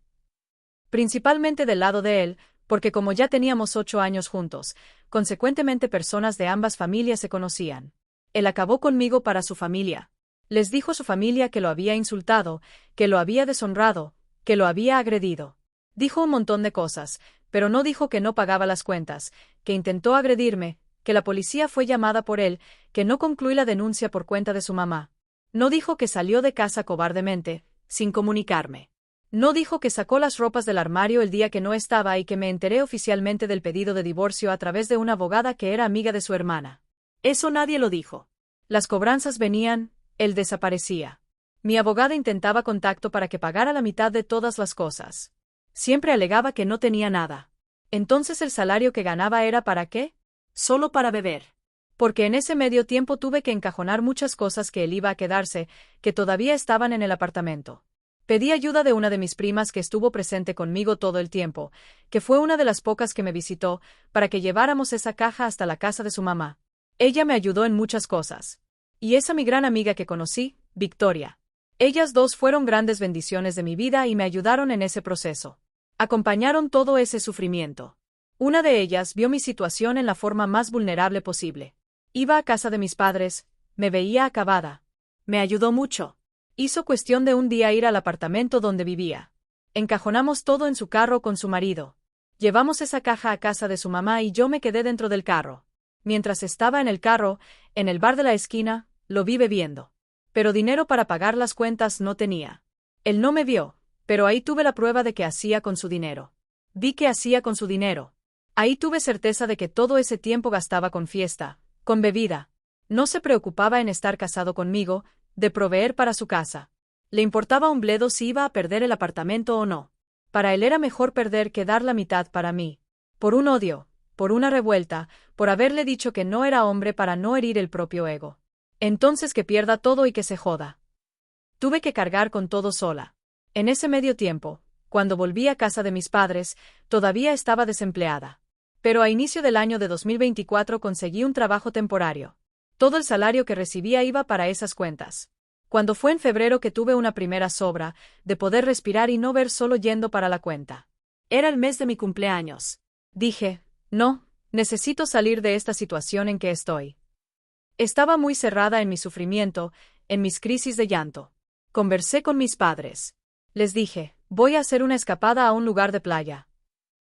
Principalmente del lado de él, porque como ya teníamos 8 años juntos, consecuentemente personas de ambas familias se conocían. Él acabó conmigo para su familia. Les dijo a su familia que lo había insultado, que lo había deshonrado, que lo había agredido. Dijo un montón de cosas, pero no dijo que no pagaba las cuentas, que intentó agredirme, que la policía fue llamada por él, que no concluí la denuncia por cuenta de su mamá. No dijo que salió de casa cobardemente, sin comunicarme. No dijo que sacó las ropas del armario el día que no estaba y que me enteré oficialmente del pedido de divorcio a través de una abogada que era amiga de su hermana. Eso nadie lo dijo. Las cobranzas venían, él desaparecía. Mi abogada intentaba contacto para que pagara la mitad de todas las cosas. Siempre alegaba que no tenía nada. Entonces el salario que ganaba era ¿para qué? Solo para beber. Porque en ese medio tiempo tuve que encajonar muchas cosas que él iba a quedarse, que todavía estaban en el apartamento. Pedí ayuda de una de mis primas que estuvo presente conmigo todo el tiempo, que fue una de las pocas que me visitó, para que lleváramos esa caja hasta la casa de su mamá. Ella me ayudó en muchas cosas. Y esa mi gran amiga que conocí, Victoria. Ellas dos fueron grandes bendiciones de mi vida y me ayudaron en ese proceso. Acompañaron todo ese sufrimiento. Una de ellas vio mi situación en la forma más vulnerable posible. Iba a casa de mis padres, me veía acabada. Me ayudó mucho. Hizo cuestión de un día ir al apartamento donde vivía. Encajonamos todo en su carro con su marido. Llevamos esa caja a casa de su mamá y yo me quedé dentro del carro. Mientras estaba en el carro, en el bar de la esquina, lo vi bebiendo. Pero dinero para pagar las cuentas no tenía. Él no me vio, pero ahí tuve la prueba de qué hacía con su dinero. Vi qué hacía con su dinero. Ahí tuve certeza de que todo ese tiempo gastaba con fiesta, con bebida. No se preocupaba en estar casado conmigo, de proveer para su casa. Le importaba un bledo si iba a perder el apartamento o no. Para él era mejor perder que dar la mitad para mí. Por un odio, por una revuelta, por haberle dicho que no era hombre para no herir el propio ego. Entonces que pierda todo y que se joda. Tuve que cargar con todo sola. En ese medio tiempo, cuando volví a casa de mis padres, todavía estaba desempleada. Pero a inicio del año de 2024 conseguí un trabajo temporario. Todo el salario que recibía iba para esas cuentas. Cuando fue en febrero que tuve una primera sobra, de poder respirar y no ver solo yendo para la cuenta. Era el mes de mi cumpleaños. Dije, no, necesito salir de esta situación en que estoy. Estaba muy cerrada en mi sufrimiento, en mis crisis de llanto. Conversé con mis padres. Les dije, voy a hacer una escapada a un lugar de playa.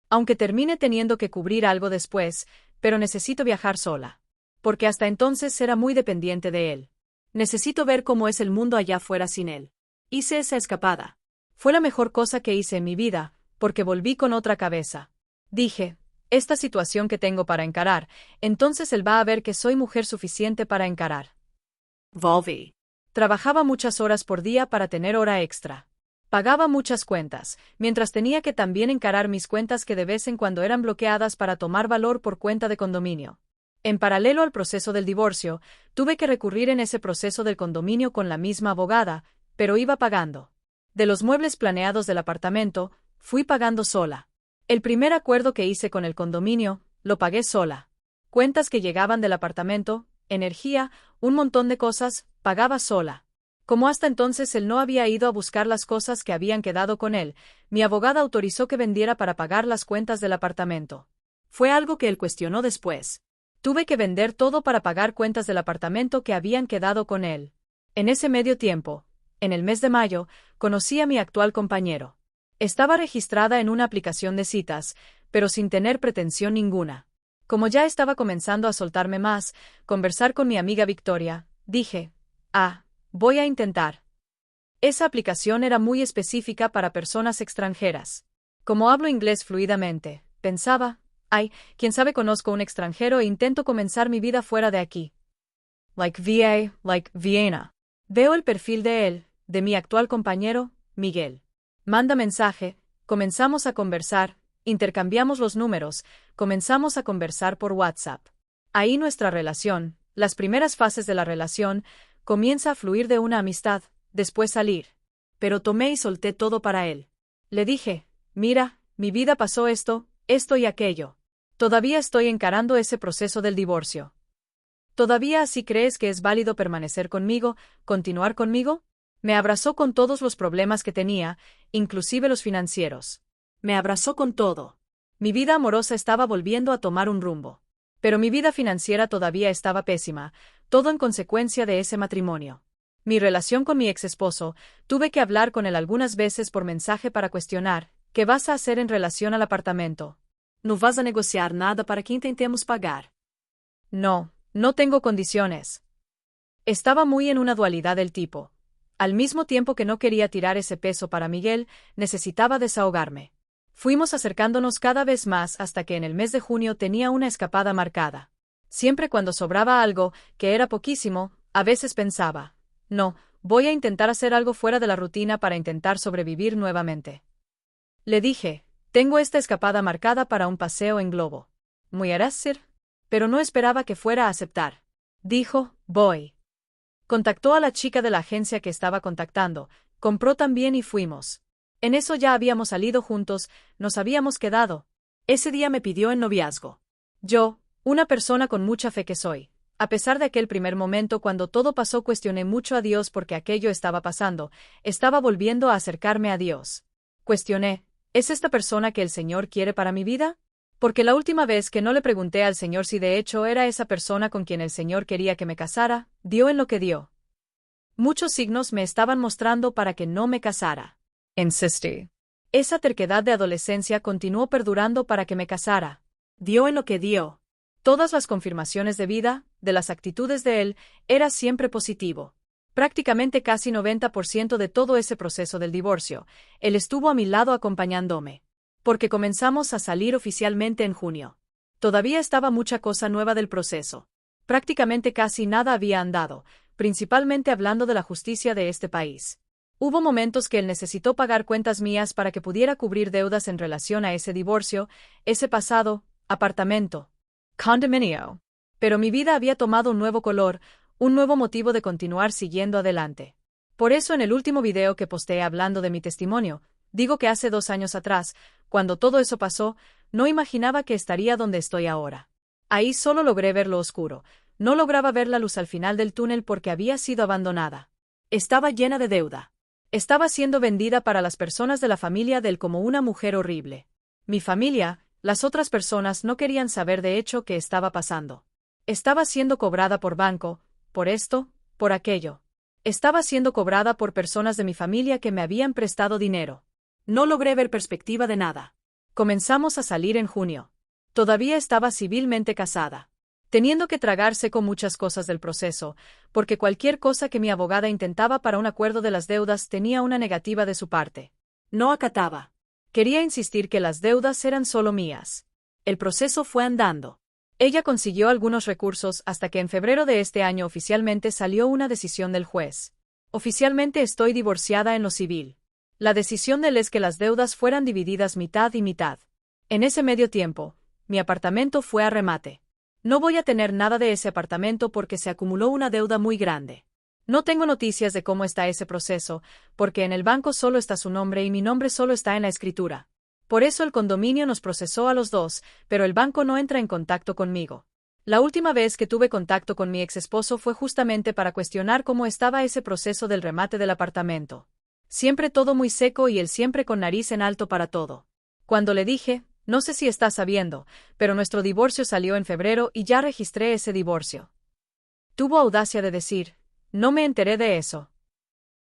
Aunque termine teniendo que cubrir algo después, pero necesito viajar sola. Porque hasta entonces era muy dependiente de él. Necesito ver cómo es el mundo allá afuera sin él. Hice esa escapada. Fue la mejor cosa que hice en mi vida, porque volví con otra cabeza. Dije, esta situación que tengo para encarar, entonces él va a ver que soy mujer suficiente para encarar. Volví. Trabajaba muchas horas por día para tener hora extra. Pagaba muchas cuentas, mientras tenía que también encarar mis cuentas que de vez en cuando eran bloqueadas para tomar valor por cuenta de condominio. En paralelo al proceso del divorcio, tuve que recurrir en ese proceso del condominio con la misma abogada, pero iba pagando. De los muebles planeados del apartamento, fui pagando sola. El primer acuerdo que hice con el condominio, lo pagué sola. Cuentas que llegaban del apartamento, energía, un montón de cosas, pagaba sola. Como hasta entonces él no había ido a buscar las cosas que habían quedado con él, mi abogada autorizó que vendiera para pagar las cuentas del apartamento. Fue algo que él cuestionó después. Tuve que vender todo para pagar cuentas del apartamento que habían quedado con él. En ese medio tiempo, en el mes de mayo, conocí a mi actual compañero. Estaba registrada en una aplicación de citas, pero sin tener pretensión ninguna. Como ya estaba comenzando a soltarme más, conversar con mi amiga Victoria, dije, voy a intentar. Esa aplicación era muy específica para personas extranjeras. Como hablo inglés fluidamente, pensaba, quién sabe, conozco un extranjero e intento comenzar mi vida fuera de aquí. Like VA, like Vienna. Veo el perfil de él, de mi actual compañero, Miguel. Manda mensaje, comenzamos a conversar, intercambiamos los números, comenzamos a conversar por WhatsApp. Ahí nuestra relación, las primeras fases de la relación, comienza a fluir de una amistad, después salir. Pero tomé y solté todo para él. Le dije, mira, mi vida pasó esto y aquello. Todavía estoy encarando ese proceso del divorcio. ¿Todavía así crees que es válido permanecer conmigo, continuar conmigo? Me abrazó con todos los problemas que tenía, inclusive los financieros. Me abrazó con todo. Mi vida amorosa estaba volviendo a tomar un rumbo. Pero mi vida financiera todavía estaba pésima, todo en consecuencia de ese matrimonio. Mi relación con mi ex esposo, tuve que hablar con él algunas veces por mensaje para cuestionar, ¿qué vas a hacer en relación al apartamento? ¿No vas a negociar nada para que intentemos pagar? No, no tengo condiciones. Estaba muy en una dualidad del tipo. Al mismo tiempo que no quería tirar ese peso para Miguel, necesitaba desahogarme. Fuimos acercándonos cada vez más hasta que en el mes de junio tenía una escapada marcada. Siempre cuando sobraba algo, que era poquísimo, a veces pensaba, no, voy a intentar hacer algo fuera de la rutina para intentar sobrevivir nuevamente. Le dije, tengo esta escapada marcada para un paseo en globo. ¿Muy harás, Sir? Pero no esperaba que fuera a aceptar. Dijo, voy. Contactó a la chica de la agencia que estaba contactando, compró también y fuimos. En eso ya habíamos salido juntos, nos habíamos quedado. Ese día me pidió en noviazgo. Yo, una persona con mucha fe que soy, a pesar de aquel primer momento cuando todo pasó, cuestioné mucho a Dios porque aquello estaba pasando, estaba volviendo a acercarme a Dios. Cuestioné, ¿es esta persona que el Señor quiere para mi vida? Porque la última vez que no le pregunté al Señor si de hecho era esa persona con quien el Señor quería que me casara, dio en lo que dio. Muchos signos me estaban mostrando para que no me casara. Insistí. Esa terquedad de adolescencia continuó perdurando para que me casara. Dio en lo que dio. Todas las confirmaciones de vida, de las actitudes de él, era siempre positivo. Prácticamente casi 90% de todo ese proceso del divorcio, él estuvo a mi lado acompañándome. Porque comenzamos a salir oficialmente en junio. Todavía estaba mucha cosa nueva del proceso. Prácticamente casi nada había andado, principalmente hablando de la justicia de este país. Hubo momentos que él necesitó pagar cuentas mías para que pudiera cubrir deudas en relación a ese divorcio, ese pasado, apartamento, condominio. Pero mi vida había tomado un nuevo color, un nuevo motivo de continuar siguiendo adelante. Por eso en el último video que posteé hablando de mi testimonio, digo que hace 2 años atrás, cuando todo eso pasó, no imaginaba que estaría donde estoy ahora. Ahí solo logré ver lo oscuro, no lograba ver la luz al final del túnel porque había sido abandonada. Estaba llena de deuda. Estaba siendo vendida para las personas de la familia de él como una mujer horrible. Mi familia, las otras personas no querían saber de hecho qué estaba pasando. Estaba siendo cobrada por banco, por esto, por aquello. Estaba siendo cobrada por personas de mi familia que me habían prestado dinero. No logré ver perspectiva de nada. Comenzamos a salir en junio. Todavía estaba civilmente casada. Teniendo que tragar seco muchas cosas del proceso, porque cualquier cosa que mi abogada intentaba para un acuerdo de las deudas tenía una negativa de su parte. No acataba. Quería insistir que las deudas eran solo mías. El proceso fue andando. Ella consiguió algunos recursos hasta que en febrero de este año oficialmente salió una decisión del juez. Oficialmente estoy divorciada en lo civil. La decisión de él es que las deudas fueran divididas mitad y mitad. En ese medio tiempo, mi apartamento fue a remate. No voy a tener nada de ese apartamento porque se acumuló una deuda muy grande. No tengo noticias de cómo está ese proceso, porque en el banco solo está su nombre y mi nombre solo está en la escritura. Por eso el condominio nos procesó a los dos, pero el banco no entra en contacto conmigo. La última vez que tuve contacto con mi exesposo fue justamente para cuestionar cómo estaba ese proceso del remate del apartamento. Siempre todo muy seco y él siempre con nariz en alto para todo. Cuando le dije, no sé si estás sabiendo, pero nuestro divorcio salió en febrero y ya registré ese divorcio. Tuvo audacia de decir, no me enteré de eso.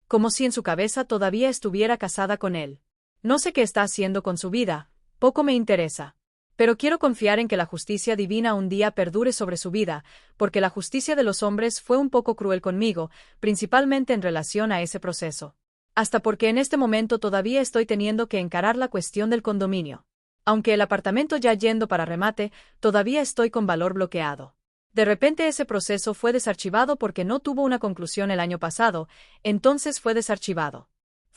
Como si en su cabeza todavía estuviera casada con él. No sé qué está haciendo con su vida, poco me interesa. Pero quiero confiar en que la justicia divina un día perdure sobre su vida, porque la justicia de los hombres fue un poco cruel conmigo, principalmente en relación a ese proceso. Hasta porque en este momento todavía estoy teniendo que encarar la cuestión del condominio. Aunque el apartamento ya yendo para remate, todavía estoy con valor bloqueado. De repente ese proceso fue desarchivado porque no tuvo una conclusión el año pasado, entonces fue desarchivado.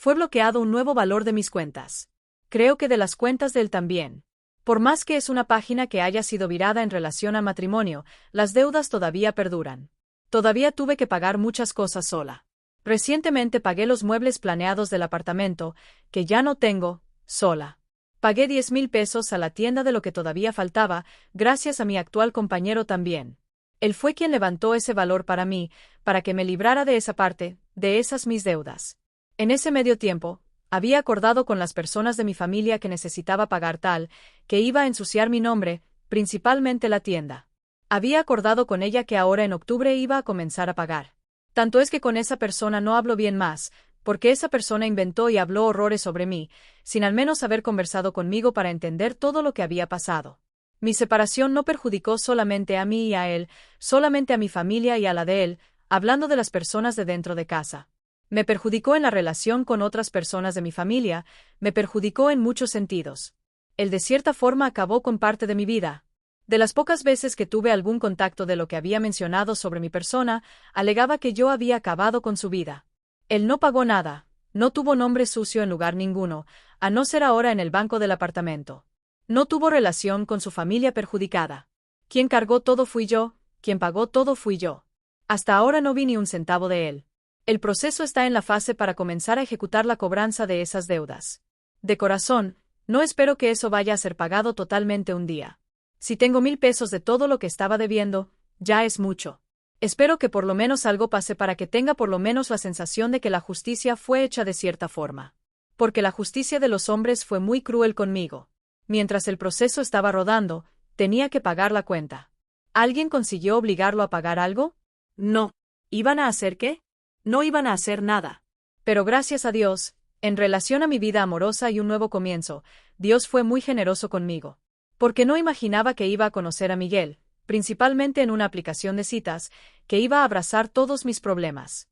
Fue bloqueado un nuevo valor de mis cuentas. Creo que de las cuentas de él también. Por más que es una página que haya sido virada en relación al matrimonio, las deudas todavía perduran. Todavía tuve que pagar muchas cosas sola. Recientemente pagué los muebles planeados del apartamento, que ya no tengo, sola. Pagué 10,000 pesos a la tienda de lo que todavía faltaba, gracias a mi actual compañero también. Él fue quien levantó ese valor para mí, para que me librara de esa parte, de esas mis deudas. En ese medio tiempo, había acordado con las personas de mi familia que necesitaba pagar tal, que iba a ensuciar mi nombre, principalmente la tienda. Había acordado con ella que ahora en octubre iba a comenzar a pagar. Tanto es que con esa persona no hablo bien más, porque esa persona inventó y habló horrores sobre mí, sin al menos haber conversado conmigo para entender todo lo que había pasado. Mi separación no perjudicó solamente a mí y a él, solamente a mi familia y a la de él, hablando de las personas de dentro de casa. Me perjudicó en la relación con otras personas de mi familia, me perjudicó en muchos sentidos. Él de cierta forma acabó con parte de mi vida. De las pocas veces que tuve algún contacto de lo que había mencionado sobre mi persona, alegaba que yo había acabado con su vida. Él no pagó nada, no tuvo nombre sucio en lugar ninguno, a no ser ahora en el banco del apartamento. No tuvo relación con su familia perjudicada. Quien cargó todo fui yo, quien pagó todo fui yo. Hasta ahora no vi ni un centavo de él. El proceso está en la fase para comenzar a ejecutar la cobranza de esas deudas. De corazón, no espero que eso vaya a ser pagado totalmente un día. Si tengo 1,000 pesos de todo lo que estaba debiendo, ya es mucho. Espero que por lo menos algo pase para que tenga por lo menos la sensación de que la justicia fue hecha de cierta forma. Porque la justicia de los hombres fue muy cruel conmigo. Mientras el proceso estaba rodando, tenía que pagar la cuenta. ¿Alguien consiguió obligarlo a pagar algo? No. ¿Iban a hacer qué? No iban a hacer nada. Pero gracias a Dios, en relación a mi vida amorosa y un nuevo comienzo, Dios fue muy generoso conmigo. Porque no imaginaba que iba a conocer a Miguel, principalmente en una aplicación de citas, que iba a abrazar todos mis problemas.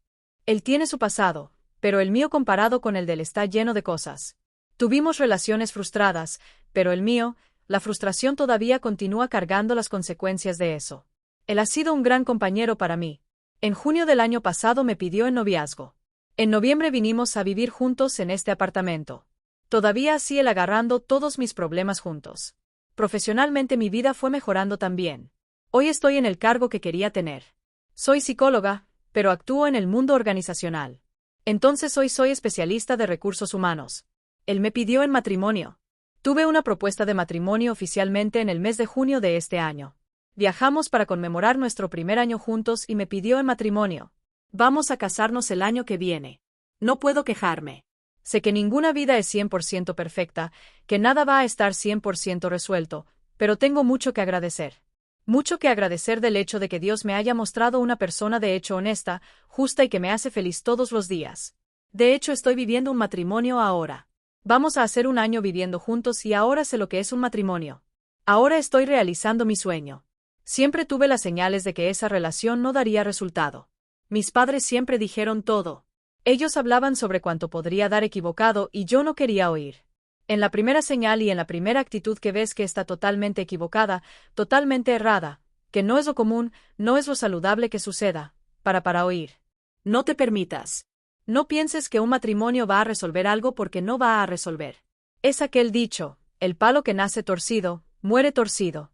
Él tiene su pasado, pero el mío comparado con el de él está lleno de cosas. Tuvimos relaciones frustradas, pero el mío, la frustración todavía continúa cargando las consecuencias de eso. Él ha sido un gran compañero para mí. En junio del año pasado me pidió en noviazgo. En noviembre vinimos a vivir juntos en este apartamento. Todavía así él agarrando todos mis problemas juntos. Profesionalmente mi vida fue mejorando también. Hoy estoy en el cargo que quería tener. Soy psicóloga, pero actúo en el mundo organizacional. Entonces hoy soy especialista de recursos humanos. Él me pidió en matrimonio. Tuve una propuesta de matrimonio oficialmente en el mes de junio de este año. Viajamos para conmemorar nuestro primer año juntos y me pidió en matrimonio. Vamos a casarnos el año que viene. No puedo quejarme. Sé que ninguna vida es 100% perfecta, que nada va a estar 100% resuelto, pero tengo mucho que agradecer. Mucho que agradecer del hecho de que Dios me haya mostrado una persona de hecho honesta, justa y que me hace feliz todos los días. De hecho estoy viviendo un matrimonio ahora. Vamos a hacer un año viviendo juntos y ahora sé lo que es un matrimonio. Ahora estoy realizando mi sueño. Siempre tuve las señales de que esa relación no daría resultado. Mis padres siempre dijeron todo. Ellos hablaban sobre cuánto podría dar equivocado y yo no quería oír. En la primera señal y en la primera actitud que ves que está totalmente equivocada, totalmente errada, que no es lo común, no es lo saludable que suceda, para oír. No te permitas. No pienses que un matrimonio va a resolver algo porque no va a resolver. Es aquel dicho, el palo que nace torcido, muere torcido.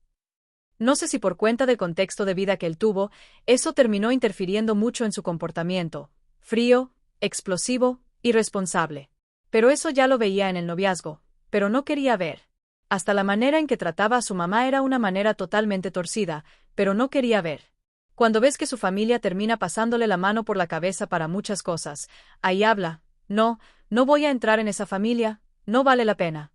No sé si por cuenta del contexto de vida que él tuvo, eso terminó interfiriendo mucho en su comportamiento, frío, explosivo, irresponsable. Pero eso ya lo veía en el noviazgo, pero no quería ver. Hasta la manera en que trataba a su mamá era una manera totalmente torcida, pero no quería ver. Cuando ves que su familia termina pasándole la mano por la cabeza para muchas cosas, ahí habla, no, no voy a entrar en esa familia, no vale la pena.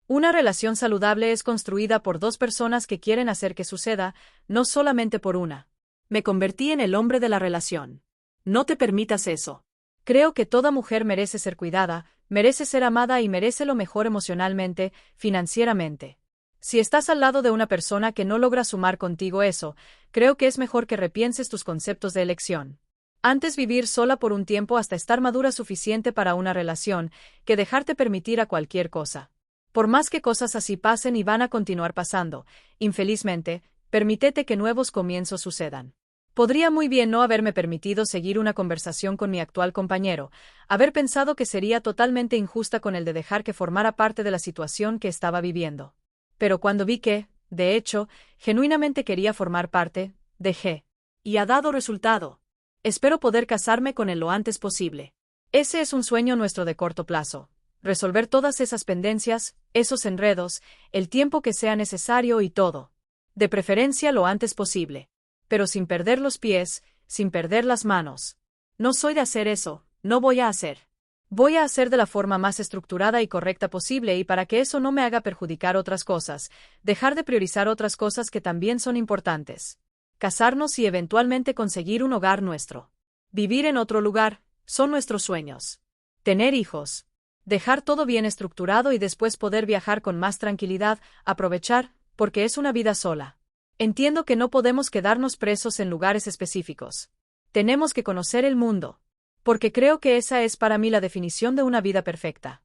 Una relación saludable es construida por dos personas que quieren hacer que suceda, no solamente por una. Me convertí en el hombre de la relación. No te permitas eso. Creo que toda mujer merece ser cuidada, merece ser amada y merece lo mejor emocionalmente, financieramente. Si estás al lado de una persona que no logra sumar contigo eso, creo que es mejor que repienses tus conceptos de elección. Antes vivir sola por un tiempo hasta estar madura suficiente para una relación, que dejarte permitir a cualquier cosa. Por más que cosas así pasen y van a continuar pasando, infelizmente, permítete que nuevos comienzos sucedan. Podría muy bien no haberme permitido seguir una conversación con mi actual compañero, haber pensado que sería totalmente injusta con el de dejar que formara parte de la situación que estaba viviendo. Pero cuando vi que, de hecho, genuinamente quería formar parte, dejé. Y ha dado resultado. Espero poder casarme con él lo antes posible. Ese es un sueño nuestro de corto plazo. Resolver todas esas pendencias, esos enredos, el tiempo que sea necesario y todo. De preferencia lo antes posible. Pero sin perder los pies, sin perder las manos. No soy de hacer eso, no voy a hacer. Voy a hacer de la forma más estructurada y correcta posible y para que eso no me haga perjudicar otras cosas, dejar de priorizar otras cosas que también son importantes. Casarnos y eventualmente conseguir un hogar nuestro. Vivir en otro lugar, son nuestros sueños. Tener hijos. Dejar todo bien estructurado y después poder viajar con más tranquilidad, aprovechar, porque es una vida sola. Entiendo que no podemos quedarnos presos en lugares específicos. Tenemos que conocer el mundo. Porque creo que esa es para mí la definición de una vida perfecta.